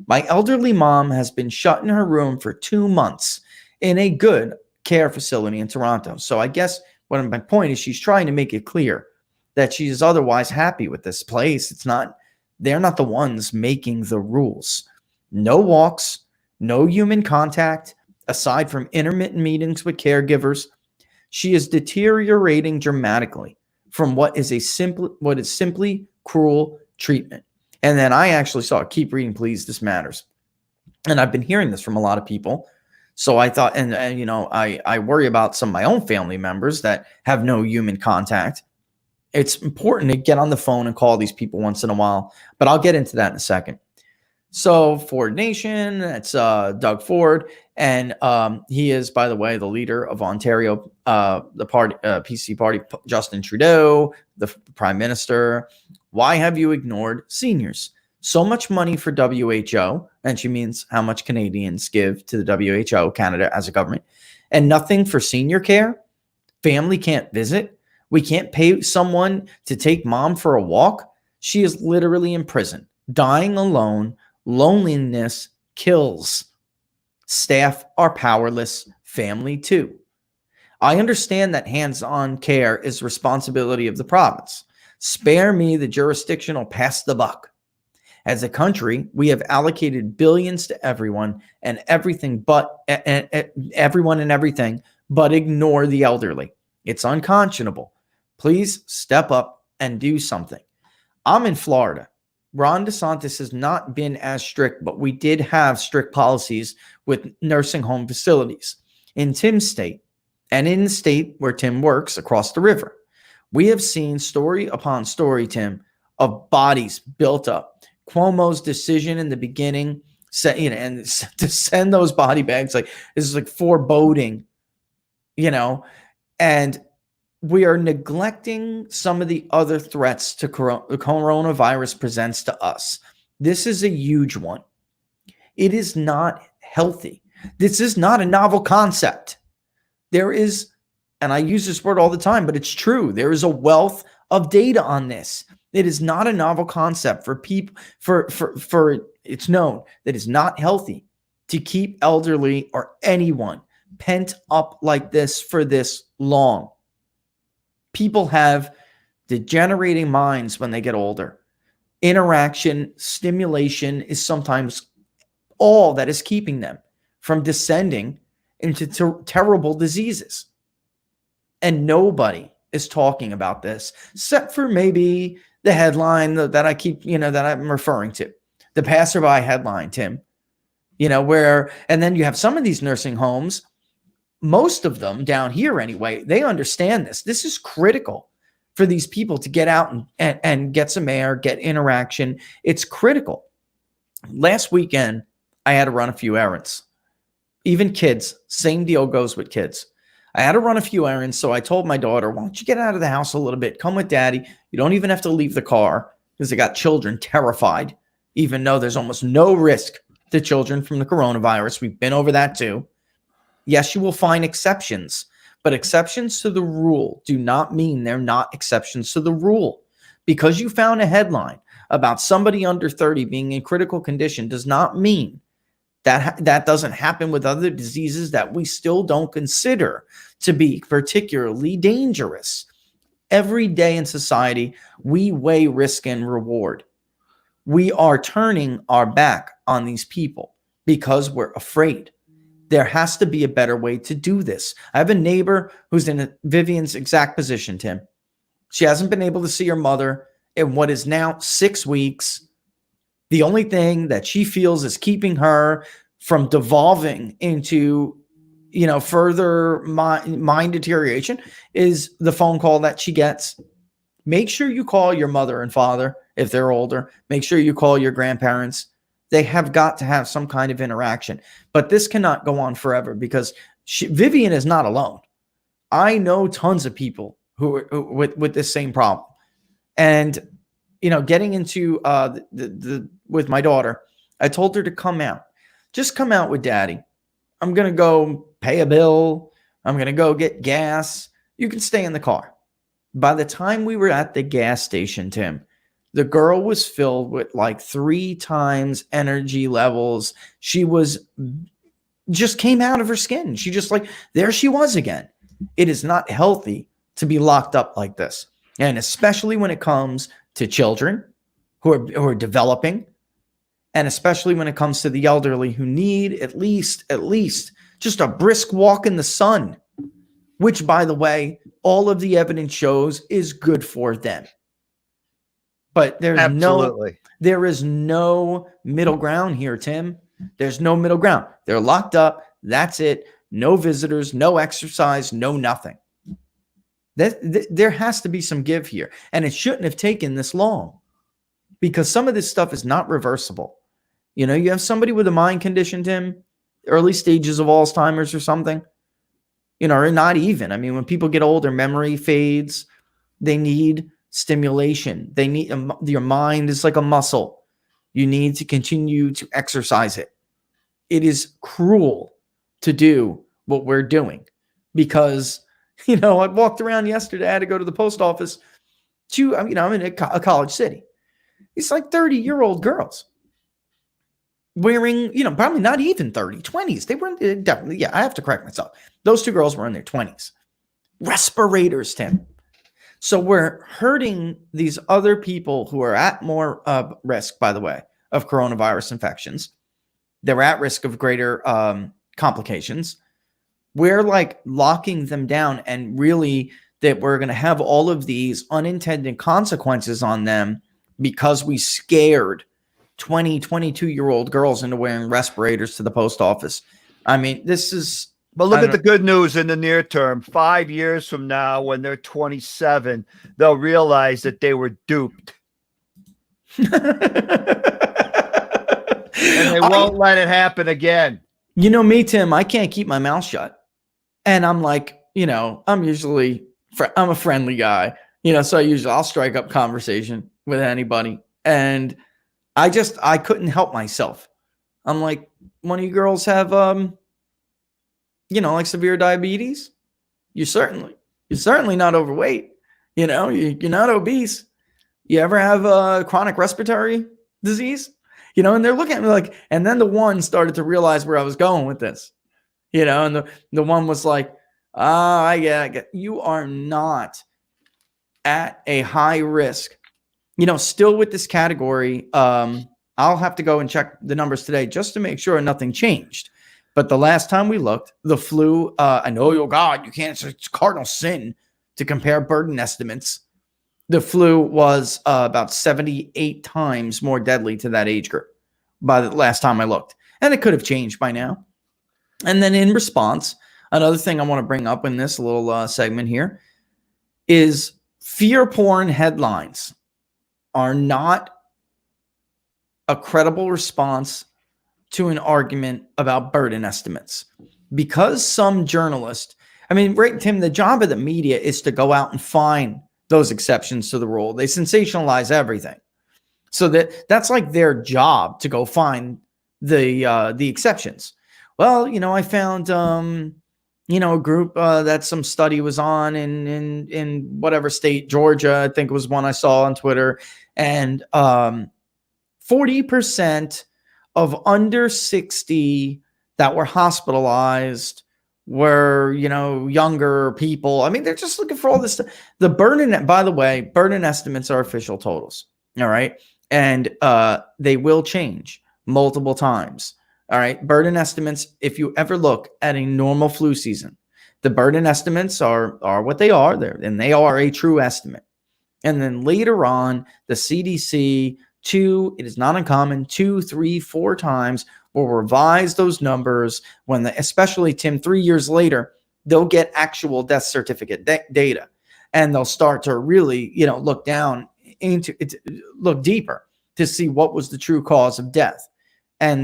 My elderly mom has been shut in her room for 2 months in a good care facility in Toronto. So I guess what my point is, she's trying to make it clear that she is otherwise happy with this place. They're not the ones making the rules. No walks, no human contact, aside from intermittent meetings with caregivers. She is deteriorating dramatically from what is simply cruel treatment. And then I actually saw, keep reading, please, this matters. And I've been hearing this from a lot of people. So I thought, I worry about some of my own family members that have no human contact. It's important to get on the phone and call these people once in a while, but I'll get into that in a second. So Ford Nation, that's Doug Ford, and he is, by the way, the leader of Ontario, the party, PC party, Justin Trudeau, the prime minister. Why have you ignored seniors? So much money for WHO, and she means how much Canadians give to the WHO, Canada as a government, and nothing for senior care. Family can't visit. We can't pay someone to take mom for a walk. She is literally in prison, dying alone. Loneliness kills. Staff are powerless. Family too. I understand that hands-on care is responsibility of the province. Spare me the jurisdictional pass the buck. As a country, we have allocated billions to everyone and everything, but everyone and everything, but ignore the elderly. It's unconscionable. Please step up and do something. I'm in Florida. Ron DeSantis has not been as strict, but we did have strict policies with nursing home facilities in Tim's state and in the state where Tim works across the river. We have seen story upon story, Tim, of bodies built up. Cuomo's decision in the beginning, and to send those body bags, this is like foreboding, and we are neglecting some of the other threats the coronavirus presents to us. This is a huge one. It is not healthy. This is not a novel concept. There is, and I use this word all the time, but it's true. There is a wealth of data on this. It is not a novel concept for people, for it's known that it's not healthy to keep elderly or anyone pent up like this for this long. People have degenerating minds when they get older. Interaction, stimulation is sometimes all that is keeping them from descending into terrible diseases. And nobody is talking about this, except for maybe the headline that I keep, that I'm referring to, the passerby headline, Tim, and then you have some of these nursing homes, most of them down here anyway, they understand this. This is critical for these people to get out and get some air, get interaction. It's critical. Last weekend, I had to run a few errands. Even kids, same deal goes with kids. I had to run a few errands, so I told my daughter, why don't you get out of the house a little bit? Come with daddy. You don't even have to leave the car, because I got children terrified, even though there's almost no risk to children from the coronavirus. We've been over that too. Yes, you will find exceptions, but exceptions to the rule do not mean they're not exceptions to the rule. Because you found a headline about somebody under 30 being in critical condition does not mean that doesn't happen with other diseases that we still don't consider to be particularly dangerous. Every day in society, we weigh risk and reward. We are turning our back on these people because we're afraid. There has to be a better way to do this. I have a neighbor who's in Vivian's exact position, Tim. She hasn't been able to see her mother in what is now 6 weeks. The only thing that she feels is keeping her from devolving into, further mind deterioration is the phone call that she gets. Make sure you call your mother and father if they're older. Make sure you call your grandparents. They have got to have some kind of interaction. But this cannot go on forever because Vivian is not alone. I know tons of people who with this same problem. And, getting into with my daughter, I told her to come out. Just come out with daddy. I'm going to go pay a bill. I'm going to go get gas. You can stay in the car. By the time we were at the gas station, Tim, the girl was filled with like 3 times energy levels. She just came out of her skin. She just there she was again. It is not healthy to be locked up like this. And especially when it comes to children who are developing, and especially when it comes to the elderly who need at least just a brisk walk in the sun, which, by the way, all of the evidence shows is good for them. But there is no middle ground here, Tim. There's no middle ground. They're locked up. That's it. No visitors, no exercise, no nothing. There has to be some give here. And it shouldn't have taken this long because some of this stuff is not reversible. You have somebody with a mind condition, Tim, early stages of Alzheimer's or something, or not even. I mean, when people get older, memory fades. They need stimulation. They need your mind is like a muscle. You need to continue to exercise it. It is cruel to do what we're doing because, I walked around yesterday. I had to go to the post office I'm in a college city. It's like 30-year-old girls wearing, probably not even 30, 20s. They were definitely, I have to correct myself. Those 2 girls were in their 20s. Respirators, Tim. So we're hurting these other people who are at more risk, by the way, of coronavirus infections. They're at risk of greater complications. We're locking them down, and really that we're going to have all of these unintended consequences on them because we scared 20, 22-year-old girls into wearing respirators to the post office. I mean, this is... But look at the good news in the near term. 5 years from now, when they're 27, they'll realize that they were duped. And they won't let it happen again. Me, Tim, I can't keep my mouth shut. And I'm I'm a friendly guy, so I'll strike up conversation with anybody. And I couldn't help myself. I'm like, one of you girls have, severe diabetes? You're certainly not overweight. You're not obese. You ever have chronic respiratory disease? And they're looking at me and then the one started to realize where I was going with this, and the one was like, I get you are not at a high risk Still with this category, I'll have to go and check the numbers today just to make sure nothing changed. But the last time we looked, the flu, I know, oh God, you can't, it's cardinal sin to compare burden estimates. The flu was about 78 times more deadly to that age group by the last time I looked. And it could have changed by now. And then in response, another thing I want to bring up in this little segment here is fear porn headlines are not a credible response to an argument about burden estimates. Because some journalists, right, Tim, the job of the media is to go out and find those exceptions to the rule. They sensationalize everything. So that's like their job, to go find the exceptions. Well, I found a group that some study was on in whatever state, Georgia, I think it was one I saw on Twitter, and 40% of under 60 that were hospitalized were, younger people. They're just looking for all this stuff. The burden, by the way, burden estimates are official totals. All right. And they will change multiple times. All right. Burden estimates, if you ever look at a normal flu season, the burden estimates are what they are there, and they are a true estimate. And then later on, the CDC, it is not uncommon, 2, 3, 4 times will revise those numbers when especially, Tim, 3 years later, they'll get actual death certificate data, and they'll start to really, look down into it, look deeper to see what was the true cause of death. And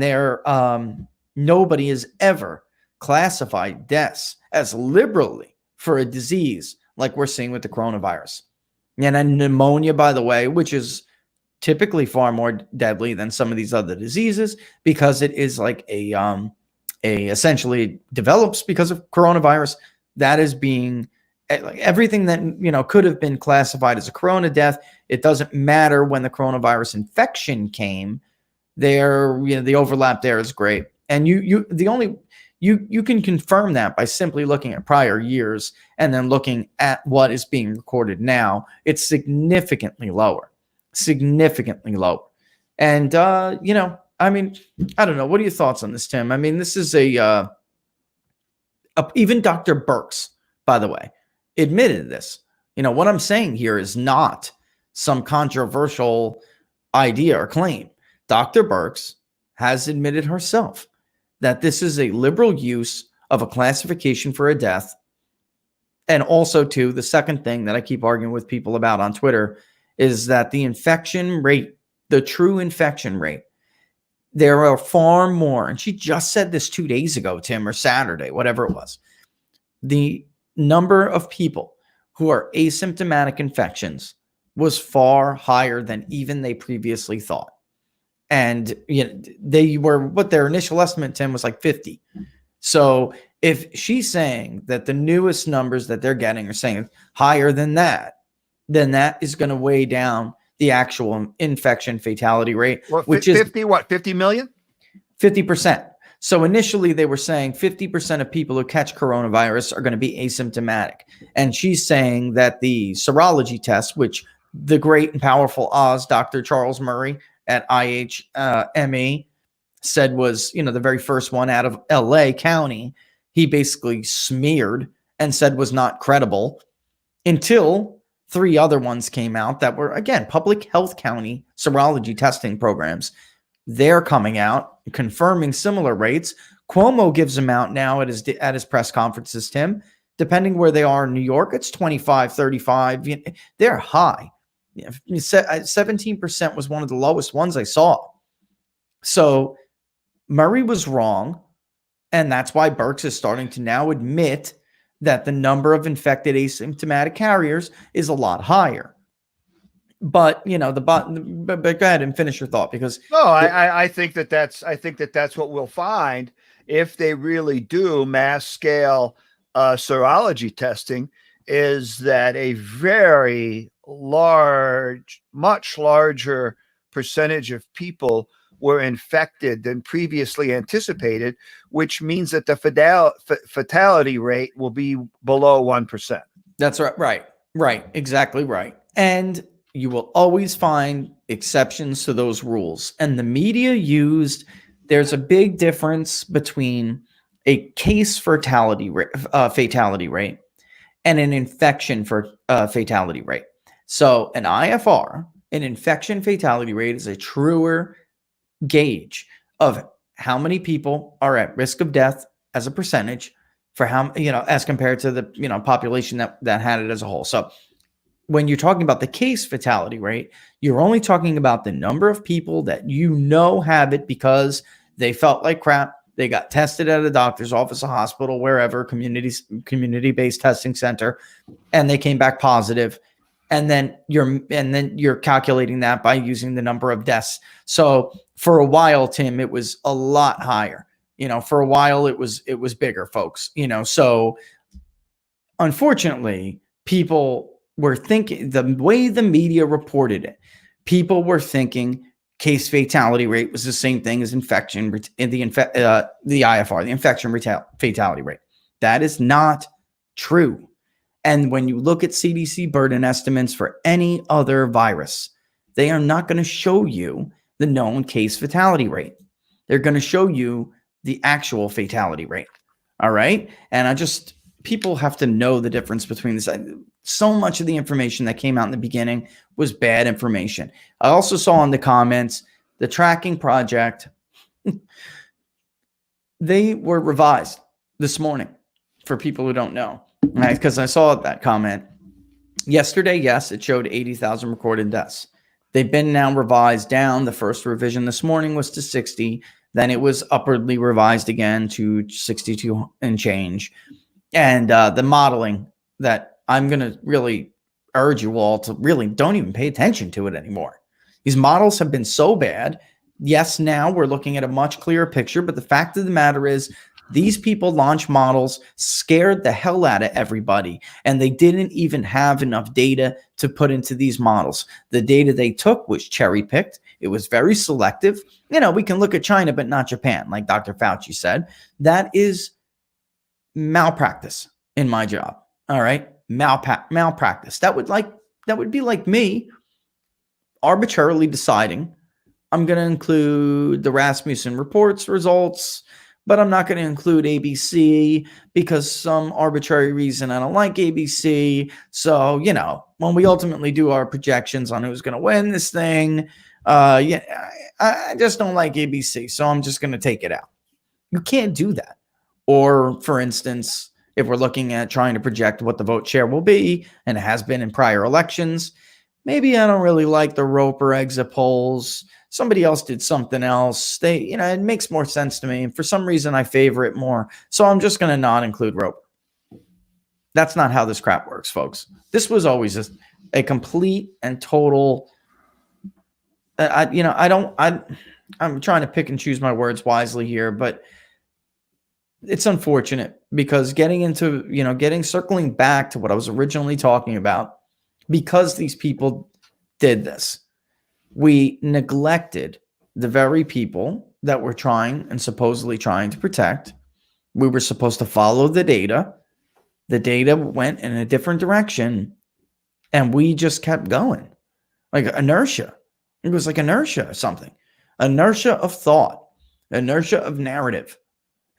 nobody has ever classified deaths as liberally for a disease like we're seeing with the coronavirus. And then pneumonia, by the way, which is typically far more deadly than some of these other diseases, because it is like essentially develops because of coronavirus. That is being, like, everything that could have been classified as a corona death. It doesn't matter when the coronavirus infection came. The overlap there is great, and you can confirm that by simply looking at prior years and then looking at what is being recorded now. It's significantly lower. And I don't know, what are your thoughts on this, Tim? This is even Dr. Burks, by the way, admitted this. What I'm saying here is not some controversial idea or claim. Dr. Burks has admitted herself that this is a liberal use of a classification for a death. And also, too, the second thing that I keep arguing with people about on Twitter is that the infection rate, the true infection rate, there are far more. And she just said this 2 days ago, Tim, or Saturday, whatever it was. The number of people who are asymptomatic infections was far higher than even they previously thought. And they were, what their initial estimate, Tim, was like 50. So if she's saying that the newest numbers that they're getting are saying higher than that, then that is going to weigh down the actual infection fatality rate, which is 50 million? 50%. So initially they were saying 50% of people who catch coronavirus are going to be asymptomatic. And she's saying that the serology test, which the great and powerful Oz, Dr. Charles Murray at IHME, said was, the very first one out of LA County, he basically smeared and said was not credible, until 3 other ones came out that were, again, public health county serology testing programs. They're coming out confirming similar rates. Cuomo gives them out now at his press conferences, Tim. Depending where they are in New York, it's 25, 35. They're high. 17% was one of the lowest ones I saw. So Murray was wrong. And that's why Burks is starting to now admit that the number of infected asymptomatic carriers is a lot higher. But but go ahead and finish your thought, because I think that's what we'll find if they really do mass scale serology testing, is that a very large, much larger percentage of people were infected than previously anticipated, which means that the fatality rate will be below 1%. That's right. Right. Exactly right. And you will always find exceptions to those rules. And the media there's a big difference between a case fatality rate and an infection fatality rate. So an IFR, an infection fatality rate, is a truer gauge of how many people are at risk of death as a percentage for how, as compared to the, population that had it as a whole. So when you're talking about the case fatality rate, you're only talking about the number of people that have it because they felt like crap. They got tested at a doctor's office, a hospital, wherever, community-based testing center, and they came back positive. And then you're calculating that by using the number of deaths. So for a while, Tim, it was a lot higher. For a while it was bigger, folks. So unfortunately, people were thinking, the way the media reported it, people were thinking case fatality rate was the same thing as infection in the IFR, the infection fatality rate. That is not true. And when you look at CDC burden estimates for any other virus, they are not going to show you the known case fatality rate. They're going to show you the actual fatality rate. All right. And people have to know the difference between this. So much of the information that came out in the beginning was bad information. I also saw in the comments, the tracking project, they were revised this morning for people who don't know. Right, because I saw that comment yesterday. Yes, it showed 80,000 recorded deaths. They've been now revised down. The first revision this morning was to 60. Then it was upwardly revised again to 62 and change. And the modeling that I'm going to really urge you all to really don't even pay attention to it anymore. These models have been so bad. Yes, now we're looking at a much clearer picture, but the fact of the matter is, these people launched models, scared the hell out of everybody, and they didn't even have enough data to put into these models. The data they took was cherry-picked. It was very selective. We can look at China, but not Japan, like Dr. Fauci said. That is malpractice in my job. All right? Malpractice. That would be like me arbitrarily deciding I'm going to include the Rasmussen reports results, but I'm not going to include ABC because some arbitrary reason I don't like ABC. So, when we ultimately do our projections on who's going to win this thing, I just don't like ABC. So I'm just going to take it out. You can't do that. Or, for instance, if we're looking at trying to project what the vote share will be, and it has been in prior elections, maybe I don't really like the Roper exit polls. Somebody else did something else. It makes more sense to me. And for some reason, I favor it more. So I'm just going to not include Roper. That's not how this crap works, folks. This was always a complete and total. I'm trying to pick and choose my words wisely here, but it's unfortunate because circling back to what I was originally talking about, because these people did this, we neglected the very people that we're trying and supposedly trying to protect. We were supposed to follow the data. The data went in a different direction, and we just kept going. Like inertia. It was like inertia or something. Inertia of thought. Inertia of narrative.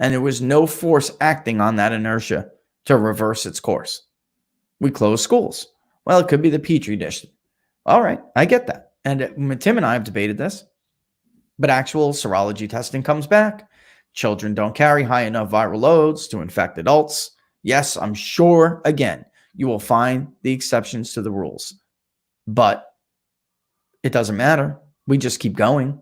And there was no force acting on that inertia to reverse its course. We closed schools. Well, it could be the Petri dish. All right, I get that. And Tim and I have debated this, but actual serology testing comes back. Children don't carry high enough viral loads to infect adults. Yes, I'm sure, again, you will find the exceptions to the rules, but it doesn't matter. We just keep going.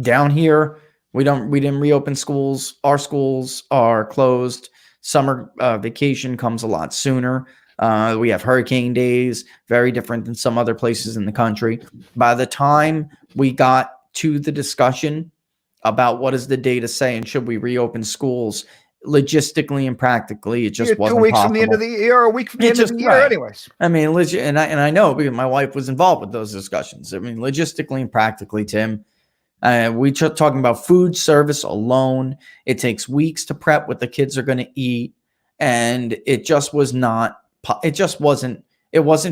Down here, we didn't reopen schools. Our schools are closed. Summer vacation comes a lot sooner. We have hurricane days, very different than some other places in the country. By the time we got to the discussion about what does the data say and should we reopen schools, logistically and practically, it just wasn't 2 weeks possible. from the end of the year, or a week from the end of the year, anyways. I mean, and I know because my wife was involved with those discussions. I mean, logistically and practically, Tim, we talking about food service alone. It takes weeks to prep what the kids are going to eat, and it just wasn't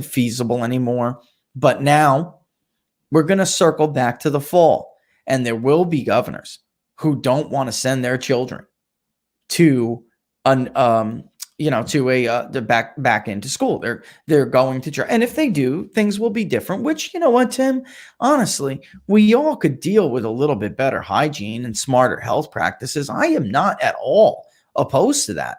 feasible anymore. But now we're going to circle back to the fall, and there will be governors who don't want to send their children to back into school. They're going to try, and if they do, things will be different. Which, you know what, Tim? Honestly, we all could deal with a little bit better hygiene and smarter health practices. I am not at all opposed to that.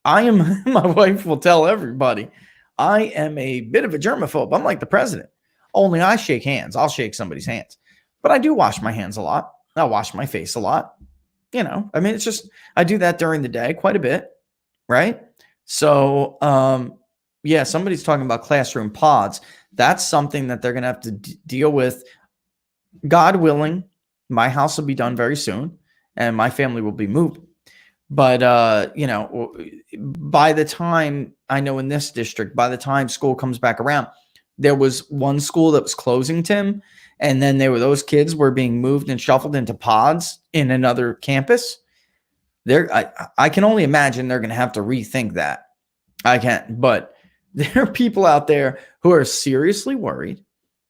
My wife will tell everybody, I am a bit of a germaphobe. I'm like the president. Only I shake hands. I'll shake somebody's hands, but I do wash my hands a lot. I wash my face a lot. It's just, I do that during the day quite a bit. Right. So, somebody's talking about classroom pods. That's something that they're going to have to deal with. God willing, my house will be done very soon and my family will be moving. But, by the time, I know in this district, by the time school comes back around, there was one school that was closing, Tim. And then those kids were being moved and shuffled into pods in another campus. I can only imagine they're going to have to rethink that. I can't, but there are people out there who are seriously worried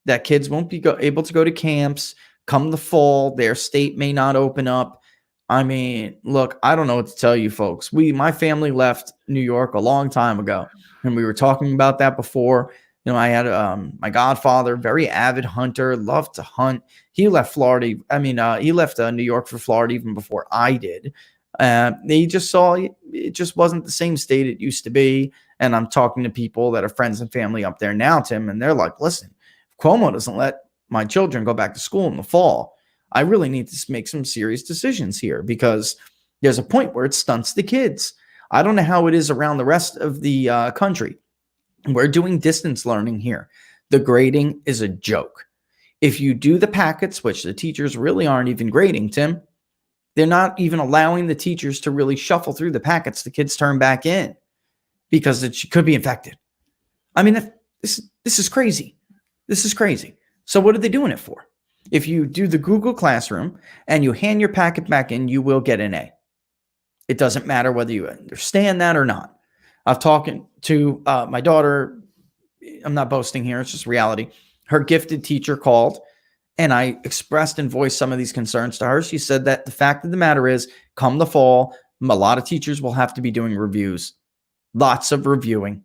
that kids won't be able to go to camps come the fall. Their state may not open up. I mean, look, I don't know what to tell you folks. My family left New York a long time ago, and we were talking about that before. I had my godfather, very avid hunter, loved to hunt. He left Florida. He left New York for Florida even before I did. They just saw it just wasn't the same state it used to be. And I'm talking to people that are friends and family up there now, Tim, and they're like, listen, if Cuomo doesn't let my children go back to school in the fall, I really need to make some serious decisions here, because there's a point where it stunts the kids. I don't know how it is around the rest of the country. We're doing distance learning here. The grading is a joke. If you do the packets, which the teachers really aren't even grading, Tim, they're not even allowing the teachers to really shuffle through the packets the kids turn back in, because it could be infected. I mean, this is crazy. This is crazy. So what are they doing it for? If you do the Google Classroom and you hand your packet back in, you will get an A. It doesn't matter whether you understand that or not. I've talked to my daughter. I'm not boasting here. It's just reality. Her gifted teacher called, and I expressed and voiced some of these concerns to her. She said that the fact of the matter is, come the fall, a lot of teachers will have to be doing reviews, lots of reviewing.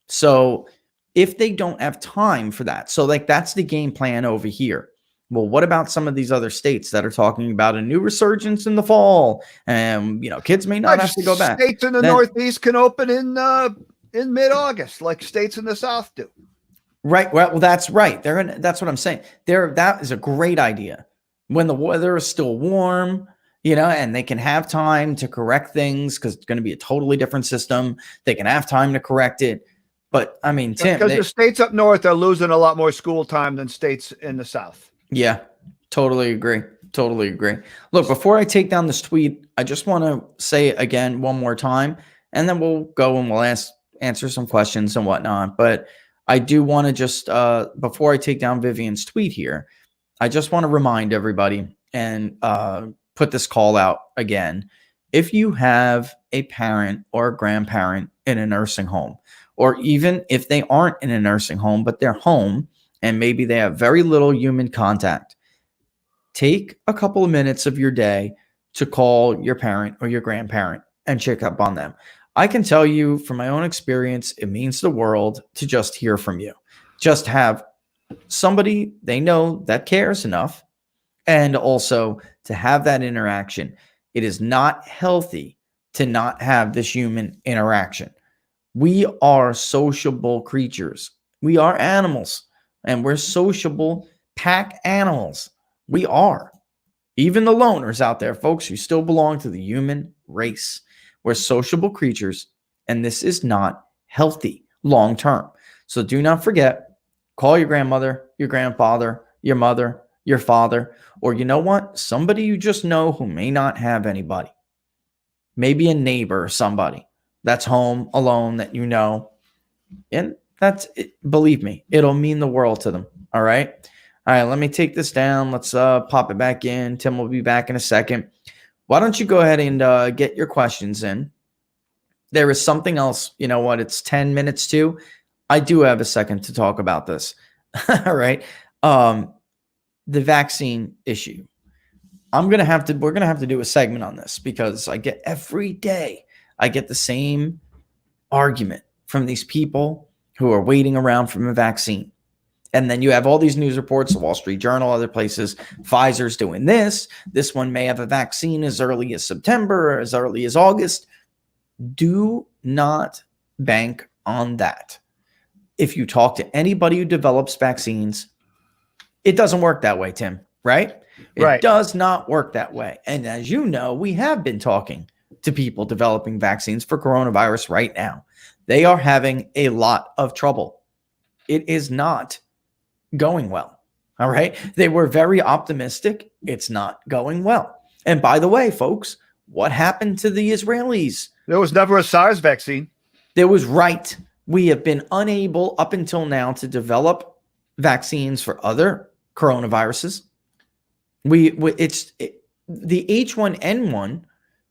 So if they don't have time for that, so that's the game plan over here. Well, what about some of these other states that are talking about a new resurgence in the fall? And, kids may not have to go back. States in the Northeast can open in mid-August, like states in the South do. Right. Well, that's right. That's what I'm saying. That is a great idea. When the weather is still warm, and they can have time to correct things, because it's going to be a totally different system. They can have time to correct it. But I mean, Tim, because the states up north are losing a lot more school time than states in the South. Yeah, totally agree. Totally agree. Look, before I take down this tweet, I just want to say it again one more time, and then we'll go and we'll answer some questions and whatnot. But I do want to just, before I take down Vivian's tweet here, I just want to remind everybody and put this call out again. If you have a parent or a grandparent in a nursing home, or even if they aren't in a nursing home, but they're home and maybe they have very little human contact, take a couple of minutes of your day to call your parent or your grandparent and check up on them. I can tell you from my own experience, it means the world to just hear from you. Just have somebody they know that cares enough, and also to have that interaction. It is not healthy to not have this human interaction. We are sociable creatures. We are animals, and we're sociable pack animals. We are. Even the loners out there, folks, you still belong to the human race. We're sociable creatures, and this is not healthy long term. So do not forget, call your grandmother, your grandfather, your mother, your father, or you know what? Somebody you just know who may not have anybody. Maybe a neighbor or somebody that's home alone that you know. And that's it. Believe me, it'll mean the world to them. All right. All right. Let me take this down. Let's pop it back in. Tim will be back in a second. Why don't you go ahead and get your questions in? There is something else. You know what? It's 10 minutes to. I do have a second to talk about this. All right. The vaccine issue. We're going to have to do a segment on this because every day I get the same argument from these people who are waiting around for a vaccine. And then you have all these news reports, the Wall Street Journal, other places. Pfizer's doing this. This one may have a vaccine as early as September or as early as August. Do not bank on that. If you talk to anybody who develops vaccines, it doesn't work that way, Tim, right? It does not work that way. And as you know, we have been talking to people developing vaccines for coronavirus right now. They are having a lot of trouble. It is not going well. All right. They were very optimistic. It's not going well. And by the way, folks, what happened to the Israelis? There was never a SARS vaccine. There was right. We have been unable up until now to develop vaccines for other coronaviruses. The H1N1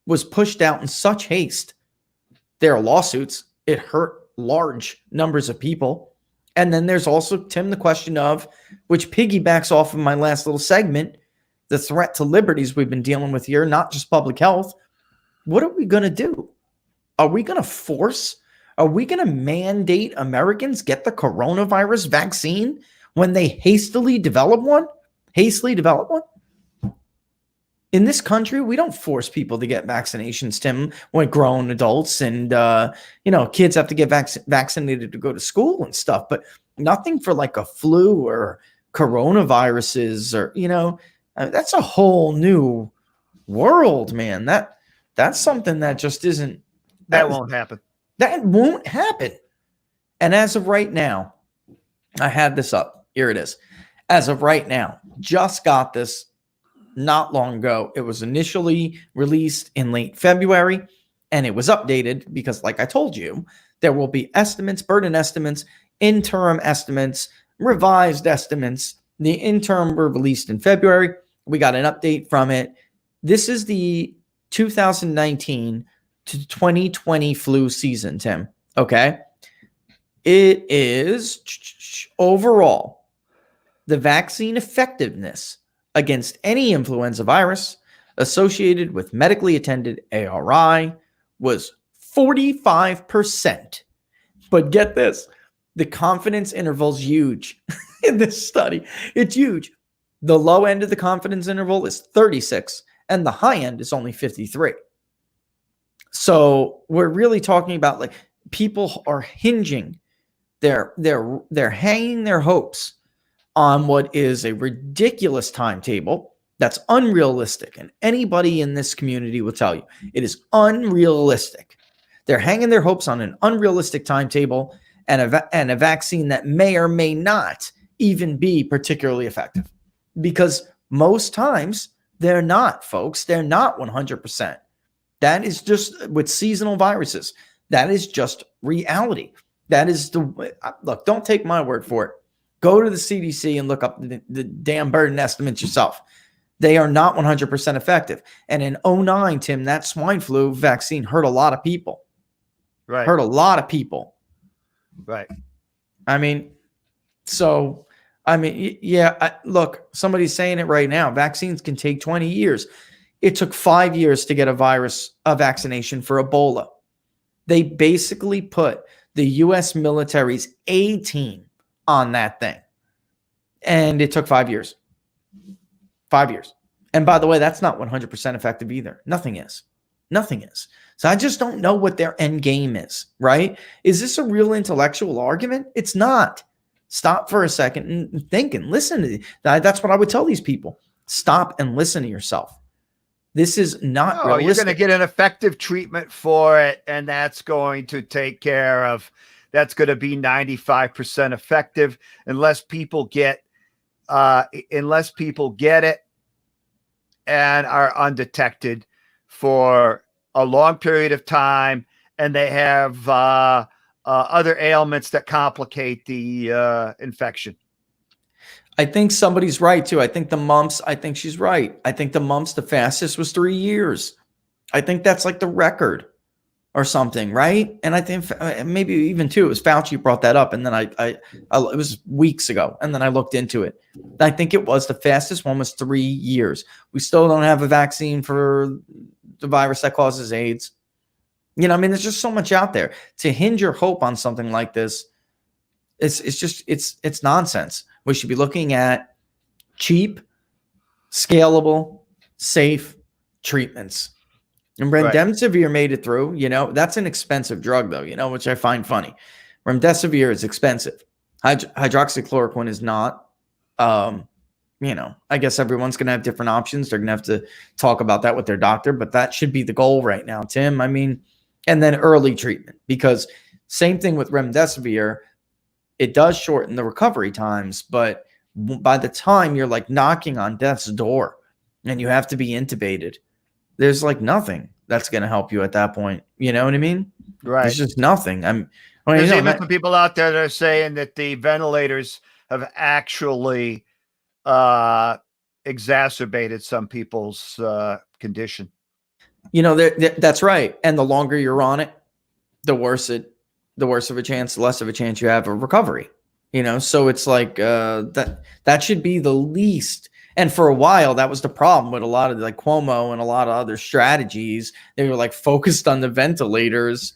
was pushed out in such haste. There are lawsuits. It hurt large numbers of people. And then there's also, Tim, the question of, which piggybacks off of my last little segment, the threat to liberties we've been dealing with here, not just public health. What are we going to do? Are we going to mandate Americans get the coronavirus vaccine when they hastily develop one? In this country, we don't force people to get vaccinations, Tim, when grown adults and, kids have to get vaccinated to go to school and stuff, but nothing for like a flu or coronaviruses or, that's a whole new world, man. That's something that just isn't. That won't happen. That won't happen. And as of right now, I had this up. Here it is. As of right now, just got this not long ago. It was initially released in late February, and it was updated because, like I told you, there will be estimates, burden estimates, interim estimates, revised estimates. The interim were released in February. We got an update from it. This is the 2019 to 2020 flu season, Tim. Okay. It is overall the vaccine effectiveness against any influenza virus associated with medically attended ARI was 45%. But get this, the confidence interval is huge in this study. It's huge. The low end of the confidence interval is 36 and the high end is only 53. So we're really talking about like people are hinging they're hanging their hopes on what is a ridiculous timetable that's unrealistic. And anybody in this community will tell you it is unrealistic. They're hanging their hopes on an unrealistic timetable and a vaccine that may or may not even be particularly effective. Because most times they're not, folks. They're not 100%. That is just with seasonal viruses. That is just reality. That is look, don't take my word for it. Go to the CDC and look up the damn burden estimates yourself. They are not 100% effective. And in 2009, Tim, that swine flu vaccine hurt a lot of people. Right. Hurt a lot of people. Right. Look, somebody's saying it right now. Vaccines can take 20 years. It took 5 years to get a vaccination for Ebola. They basically put the U.S. military's A team on that thing. And it took 5 years. 5 years. And by the way, that's not 100% effective either. Nothing is. Nothing is. So I just don't know what their end game is, right? Is this a real intellectual argument? It's not. Stop for a second and think and listen to that's what I would tell these people. Stop and listen to yourself. This is not realistic. You're going to get an effective treatment for it, and that's going to take care of, that's going to be 95% effective unless people get it and are undetected for a long period of time, and they have other ailments that complicate the infection. I think somebody's right too. I think she's right. I think the mumps, the fastest was 3 years. I think that's like the record. or something, right? And I think maybe even two, it was Fauci brought that up, and then it was weeks ago, and then I looked into it. I think it was the fastest one was 3 years. We still don't have a vaccine for the virus that causes AIDS. I mean, there's just so much out there. To hinge your hope on something like this, it's nonsense. We should be looking at cheap, scalable, safe treatments. And remdesivir made it through. That's an expensive drug, though, which I find funny. Remdesivir is expensive. Hydroxychloroquine is not. I guess everyone's going to have different options. They're going to have to talk about that with their doctor, but that should be the goal right now, Tim. I mean, and then early treatment, because same thing with remdesivir, it does shorten the recovery times, but by the time you're like knocking on death's door and you have to be intubated, there's like nothing that's going to help you at that point. You know what I mean? Right. There's just nothing. There's even some people out there that are saying that the ventilators have actually exacerbated some people's condition. That's right. And the longer you're on it, the worse of a chance, less of a chance you have of recovery. So it's like that should be the least. And for a while, that was the problem with a lot of like Cuomo and a lot of other strategies. They were like focused on the ventilators.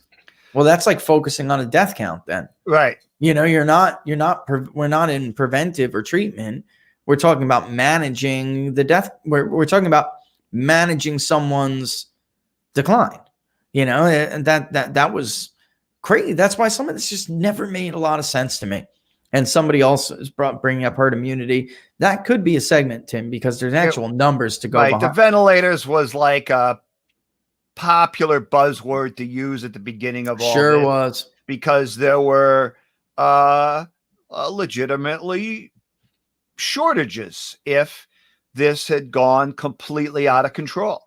Well, that's like focusing on a death count then. Right. We're not in preventive or treatment. We're talking about managing the death. We're talking about managing someone's decline, and that was crazy. That's why some of this just never made a lot of sense to me. And somebody else is bringing up herd immunity. That could be a segment, Tim, because there's actual numbers to go behind. The ventilators was like a popular buzzword to use at the beginning of all Sure this, was. because there were legitimately shortages if this had gone completely out of control.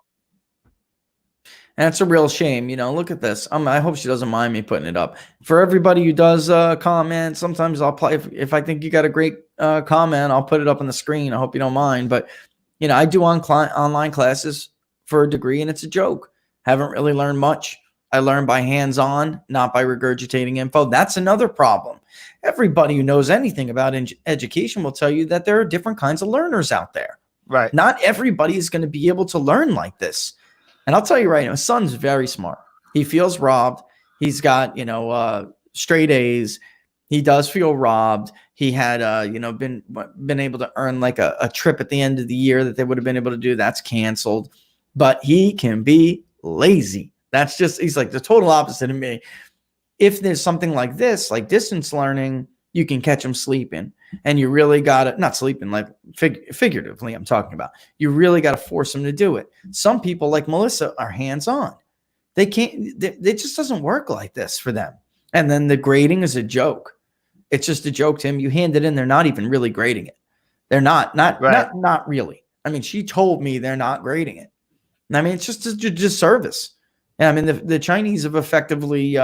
And it's a real shame. Look at this. I hope she doesn't mind me putting it up. For everybody who does comment, sometimes I'll play. If I think you got a great comment, I'll put it up on the screen. I hope you don't mind. But, I do online classes for a degree, and it's a joke. Haven't really learned much. I learn by hands-on, not by regurgitating info. That's another problem. Everybody who knows anything about education will tell you that there are different kinds of learners out there. Right. Not everybody is going to be able to learn like this. And I'll tell you right now, my son's very smart. He feels robbed. He's got, straight A's. He does feel robbed. He had, been able to earn like a trip at the end of the year that they would have been able to do. That's canceled. But he can be lazy. He's like the total opposite of me. If there's something like this, like distance learning, you can catch him sleeping. And you really got to, not sleeping, like figuratively, I'm talking about. You really got to force them to do it. Some people like Melissa are hands-on. They can't, it just doesn't work like this for them. And then the grading is a joke. It's just a joke, Tim. You hand it in, they're not even really grading it. They're not really. I mean, she told me they're not grading it. I mean, it's just a disservice. And I mean, the Chinese have effectively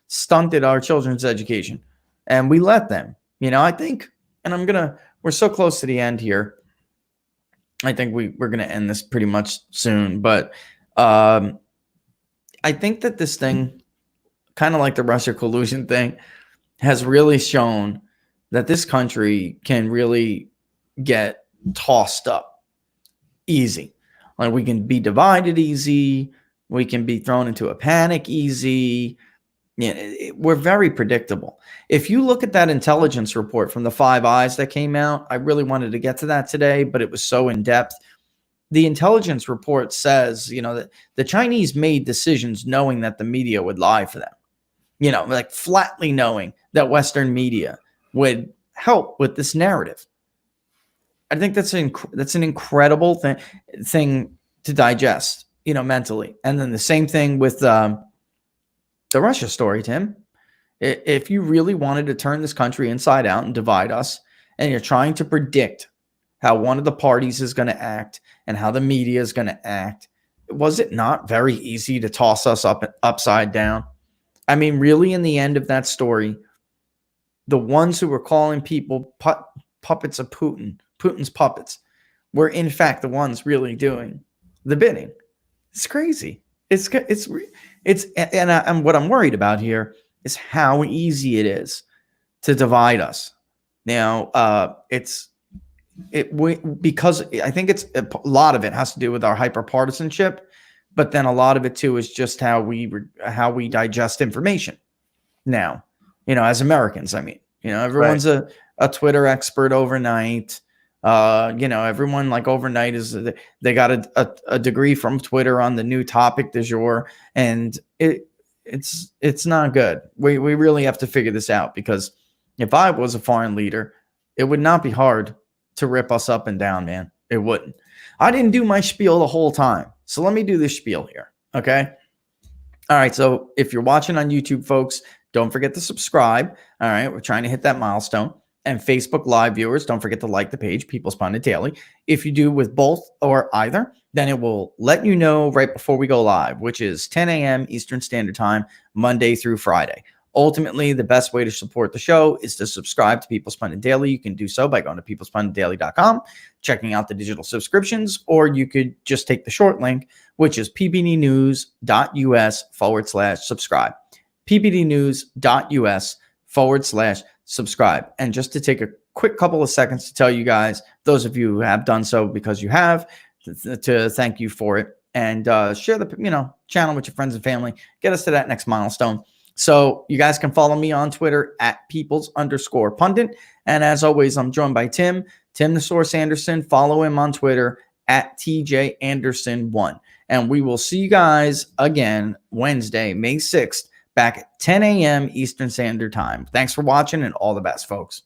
stunted our children's education, and we let them. I think, and we're so close to the end here. I think we're going to end this pretty much soon, but I think that this thing, kind of like the Russia collusion thing, has really shown that this country can really get tossed up easy. Like we can be divided easy. We can be thrown into a panic easy. We're very predictable. If you look at that intelligence report from the Five Eyes that came out, I really wanted to get to that today, but it was so in depth. The intelligence report says, that the Chinese made decisions knowing that the media would lie for them, like flatly knowing that Western media would help with this narrative. I think that's an incredible thing to digest, mentally. And then the same thing with the Russia story, Tim. If you really wanted to turn this country inside out and divide us, and you're trying to predict how one of the parties is going to act and how the media is going to act, was it not very easy to toss us upside down? I mean, really, in the end of that story, the ones who were calling people puppets of Putin's puppets, were in fact the ones really doing the bidding. It's crazy. And what I'm worried about here is how easy it is to divide us. Now, because I think it's a lot of it has to do with our hyperpartisanship, but then a lot of it too is just how we digest information. Now, as Americans, I mean, everyone's a Twitter expert overnight. Everyone like overnight they got a degree from Twitter on the new topic du jour, and it's not good. We really have to figure this out, because if I was a foreign leader, it would not be hard to rip us up and down, man. It wouldn't. I didn't do my spiel the whole time, so let me do this spiel here, okay? All right, so if you're watching on YouTube, folks, don't forget to subscribe. All right, we're trying to hit that milestone. And Facebook Live viewers, don't forget to like the page, People's Pundit Daily. If you do with both or either, then it will let you know right before we go live, which is 10 a.m. Eastern Standard Time, Monday through Friday. Ultimately, the best way to support the show is to subscribe to People's Pundit Daily. You can do so by going to peoplespunditdaily.com, checking out the digital subscriptions, or you could just take the short link, which is ppdnews.us/subscribe. ppdnews.us/subscribe. And just to take a quick couple of seconds to tell you guys, those of you who have done so because you have, to thank you for it, and share the channel with your friends and family. Get us to that next milestone. So you guys can follow me on Twitter at peoples_pundit. And as always, I'm joined by Tim the Source Anderson. Follow him on Twitter at TJAnderson1. And we will see you guys again Wednesday, May 6th, back at 10 a.m. Eastern Standard Time. Thanks for watching, and all the best, folks.